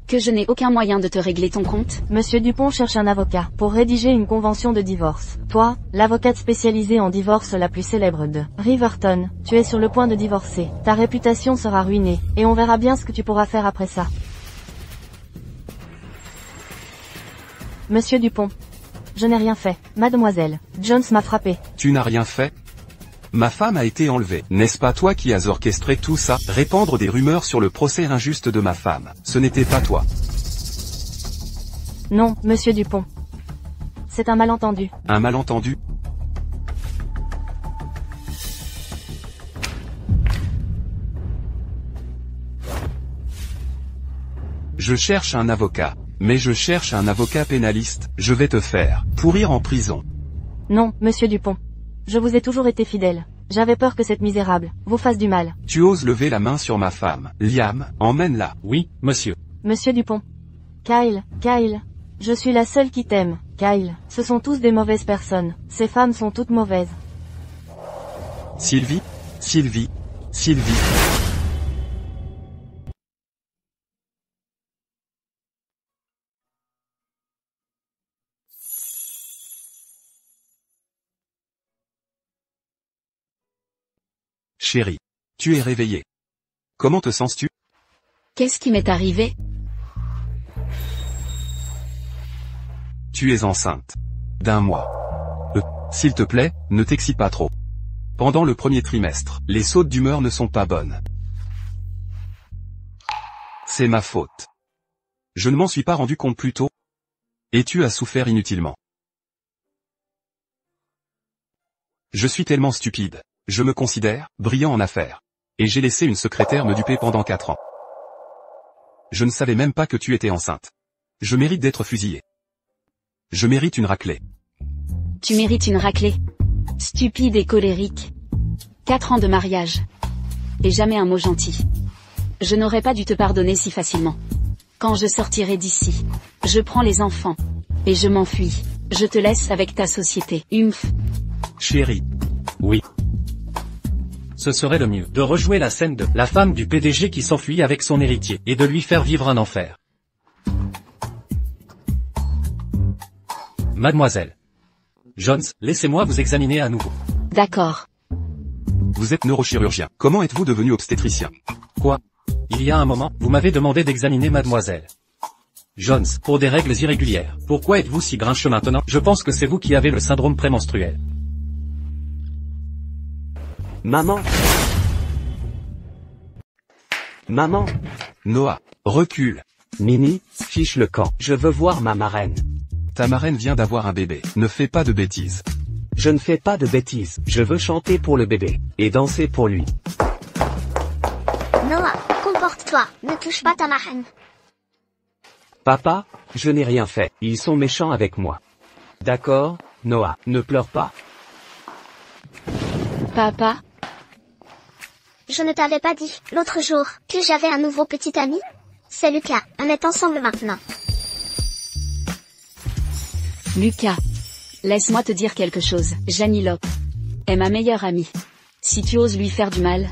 que je n'ai aucun moyen de te régler ton compte? Monsieur Dupont cherche un avocat pour rédiger une convention de divorce. Toi, l'avocate spécialisée en divorce la plus célèbre de Riverton, tu es sur le point de divorcer. Ta réputation sera ruinée, et on verra bien ce que tu pourras faire après ça. Monsieur Dupont. Je n'ai rien fait. Mademoiselle Jones m'a frappé. Tu n'as rien fait? Ma femme a été enlevée. N'est-ce pas toi qui as orchestré tout ça? Répandre des rumeurs sur le procès injuste de ma femme. Ce n'était pas toi. Non, Monsieur Dupont. C'est un malentendu. Un malentendu? Je cherche un avocat. Mais je cherche un avocat pénaliste. Je vais te faire pourrir en prison. Non, Monsieur Dupont. Je vous ai toujours été fidèle. J'avais peur que cette misérable vous fasse du mal. Tu oses lever la main sur ma femme. Liam, emmène-la. Oui, monsieur. Monsieur Dupont. Kyle, je suis la seule qui t'aime. Kyle, ce sont tous des mauvaises personnes. Ces femmes sont toutes mauvaises. Sylvie. Chérie. Tu es réveillée. Comment te sens-tu? Qu'est-ce qui m'est arrivé? Tu es enceinte. D'1 mois. S'il te plaît, ne t'excite pas trop. Pendant le premier trimestre, les sautes d'humeur ne sont pas bonnes. C'est ma faute. Je ne m'en suis pas rendu compte plus tôt. Et tu as souffert inutilement. Je suis tellement stupide. Je me considère brillant en affaires. Et j'ai laissé une secrétaire me duper pendant 4 ans. Je ne savais même pas que tu étais enceinte. Je mérite d'être fusillé. Je mérite une raclée. Tu mérites une raclée. Stupide et colérique. 4 ans de mariage. Et jamais un mot gentil. Je n'aurais pas dû te pardonner si facilement. Quand je sortirai d'ici, je prends les enfants. Et je m'enfuis. Je te laisse avec ta société. Humph. Chérie. Oui. Ce serait le mieux de rejouer la scène de la femme du PDG qui s'enfuit avec son héritier, et de lui faire vivre un enfer. Mademoiselle Jones, laissez-moi vous examiner à nouveau. D'accord. Vous êtes neurochirurgien. Comment êtes-vous devenu obstétricien? Quoi? Il y a un moment, vous m'avez demandé d'examiner mademoiselle Jones, pour des règles irrégulières. Pourquoi êtes-vous si grincheux maintenant? Je pense que c'est vous qui avez le syndrome prémenstruel. Maman. Maman. Noah, recule. Mini, fiche le camp. Je veux voir ma marraine. Ta marraine vient d'avoir un bébé. Ne fais pas de bêtises. Je ne fais pas de bêtises. Je veux chanter pour le bébé. Et danser pour lui. Noah, comporte-toi, ne touche pas ta marraine. Papa, je n'ai rien fait. Ils sont méchants avec moi. D'accord, Noah, ne pleure pas. Papa, Je ne t'avais pas dit, l'autre jour, que j'avais un nouveau petit ami? C'est Lucas, on est ensemble maintenant. Lucas. Laisse-moi te dire quelque chose. Janilope est ma meilleure amie. Si tu oses lui faire du mal,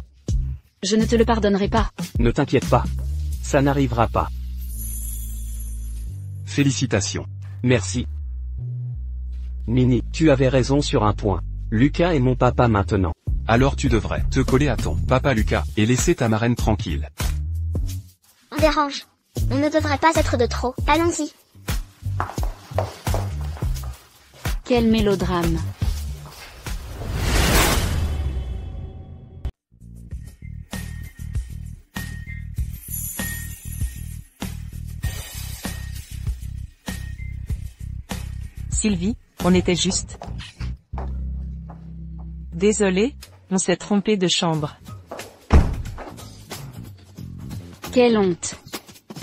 je ne te le pardonnerai pas. Ne t'inquiète pas. Ça n'arrivera pas. Félicitations. Merci. Mini, tu avais raison sur un point. Lucas est mon papa maintenant. Alors tu devrais te coller à ton papa Lucas, et laisser ta marraine tranquille. On dérange. On ne devrait pas être de trop, allons-y. Quel mélodrame. Sylvie, on était juste. Désolé, on s'est trompé de chambre. Quelle honte.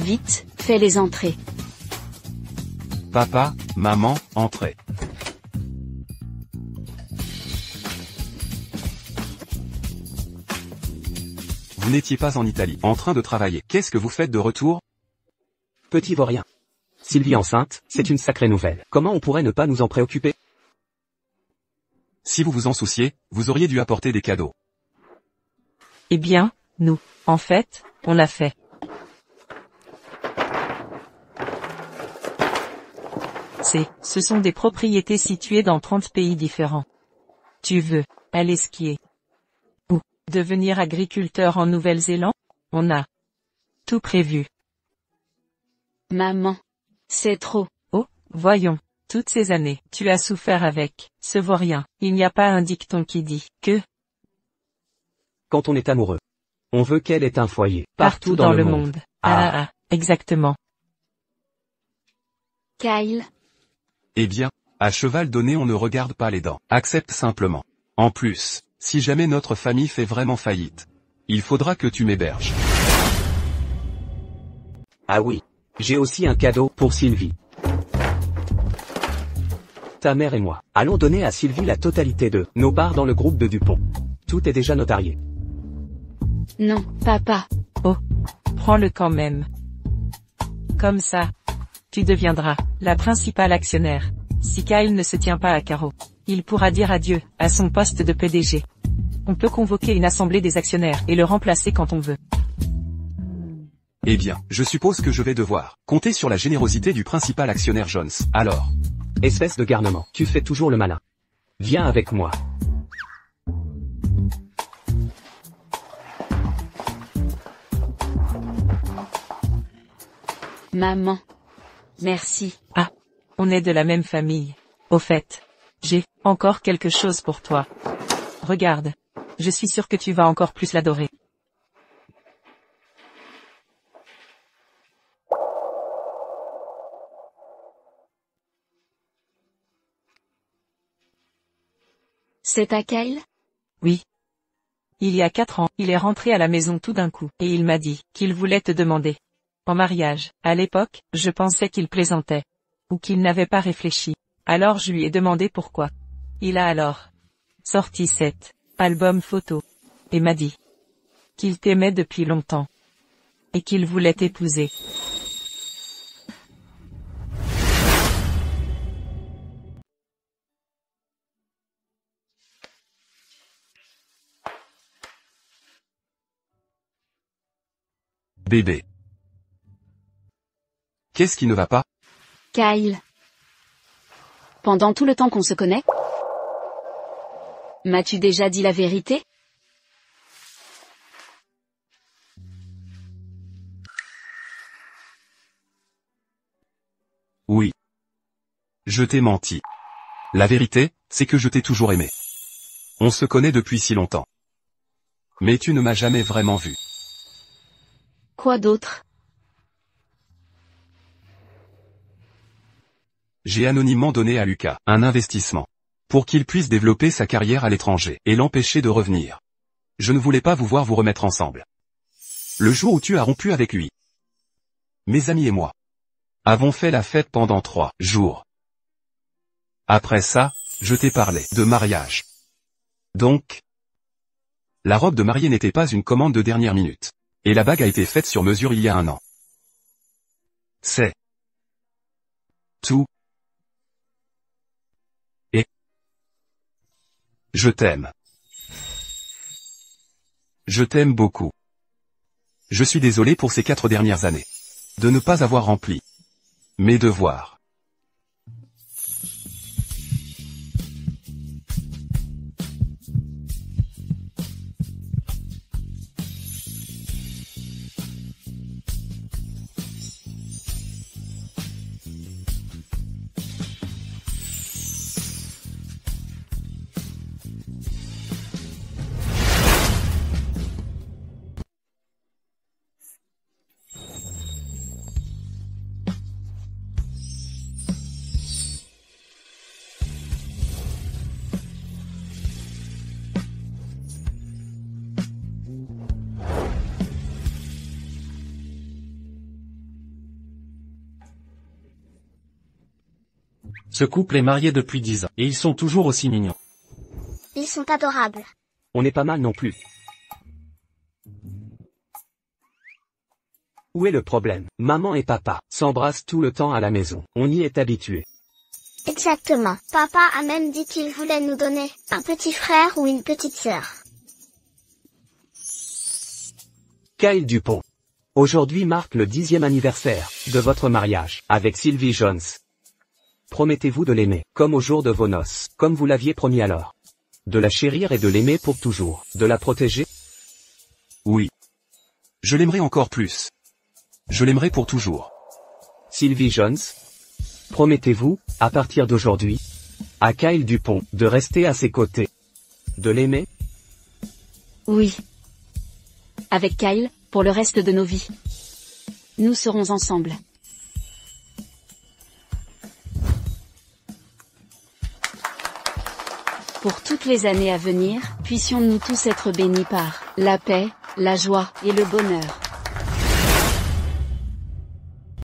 Vite, fais les entrées. Papa, maman, entrez. Vous n'étiez pas en Italie, en train de travailler. Qu'est-ce que vous faites de retour? Petit vaurien. Sylvie enceinte, c'est une sacrée nouvelle. Comment on pourrait ne pas nous en préoccuper? Si vous vous en souciez, vous auriez dû apporter des cadeaux. Eh bien, nous, en fait, on l'a fait. Ce sont des propriétés situées dans 30 pays différents. Tu veux aller skier? Ou devenir agriculteur en Nouvelle-Zélande? On a tout prévu. Maman. C'est trop. Oh, voyons. Toutes ces années, tu as souffert avec ce vaurien. Il n'y a pas un dicton qui dit que Quand on est amoureux, on veut qu'elle ait un foyer. partout dans le monde. Exactement. Kyle. Eh bien, à cheval donné on ne regarde pas les dents. Accepte simplement. En plus, si jamais notre famille fait vraiment faillite, il faudra que tu m'héberges. Ah oui. J'ai aussi un cadeau pour Sylvie. Ta mère et moi allons donner à Sylvie la totalité de nos parts dans le groupe de Dupont. Tout est déjà notarié. Non, papa. Oh, prends-le quand même. Comme ça, tu deviendras la principale actionnaire. Si Kyle ne se tient pas à carreau, il pourra dire adieu à son poste de PDG. On peut convoquer une assemblée des actionnaires et le remplacer quand on veut. Eh bien, je suppose que je vais devoir compter sur la générosité du principal actionnaire Jones. Alors, Espèce de garnement, tu fais toujours le malin. Viens avec moi. Maman. Merci. Ah, on est de la même famille. Au fait, j'ai encore quelque chose pour toi. Regarde. Je suis sûr que tu vas encore plus l'adorer. C'est à Kyle? Oui. Il y a 4 ans, il est rentré à la maison tout d'un coup, et il m'a dit qu'il voulait te demander en mariage. À l'époque, je pensais qu'il plaisantait. Ou qu'il n'avait pas réfléchi. Alors je lui ai demandé pourquoi. Il a alors sorti cet album photo. Et m'a dit qu'il t'aimait depuis longtemps. Et qu'il voulait t'épouser. bébé. Qu'est-ce qui ne va pas? Kyle. Pendant tout le temps qu'on se connaît? M'as-tu déjà dit la vérité? Je t'ai menti. La vérité, c'est que je t'ai toujours aimé. On se connaît depuis si longtemps. Mais tu ne m'as jamais vraiment vu. Quoi d'autre? J'ai anonymement donné à Lucas un investissement pour qu'il puisse développer sa carrière à l'étranger et l'empêcher de revenir. Je ne voulais pas vous voir vous remettre ensemble. Le jour où tu as rompu avec lui, mes amis et moi avons fait la fête pendant 3 jours. Après ça, je t'ai parlé de mariage. Donc, la robe de mariée n'était pas une commande de dernière minute. Et la bague a été faite sur mesure il y a 1 an. C'est tout. Et je t'aime. Je t'aime beaucoup. Je suis désolé pour ces 4 dernières années. De ne pas avoir rempli mes devoirs. Ce couple est marié depuis 10 ans, et ils sont toujours aussi mignons. Ils sont adorables. On est pas mal non plus. Où est le problème? Maman et papa s'embrassent tout le temps à la maison. On y est habitué. Exactement. Papa a même dit qu'il voulait nous donner un petit frère ou une petite sœur. Kyle Dupont. Aujourd'hui marque le 10e anniversaire de votre mariage avec Sylvie Jones. Promettez-vous de l'aimer, comme au jour de vos noces, comme vous l'aviez promis alors. De la chérir et de l'aimer pour toujours, de la protéger? Oui. Je l'aimerai encore plus. Je l'aimerai pour toujours. Sylvie Jones. Promettez-vous, à partir d'aujourd'hui, à Kyle Dupont, de rester à ses côtés. De l'aimer? Oui. Avec Kyle, pour le reste de nos vies. Nous serons ensemble. Pour toutes les années à venir, puissions-nous tous être bénis par la paix, la joie et le bonheur.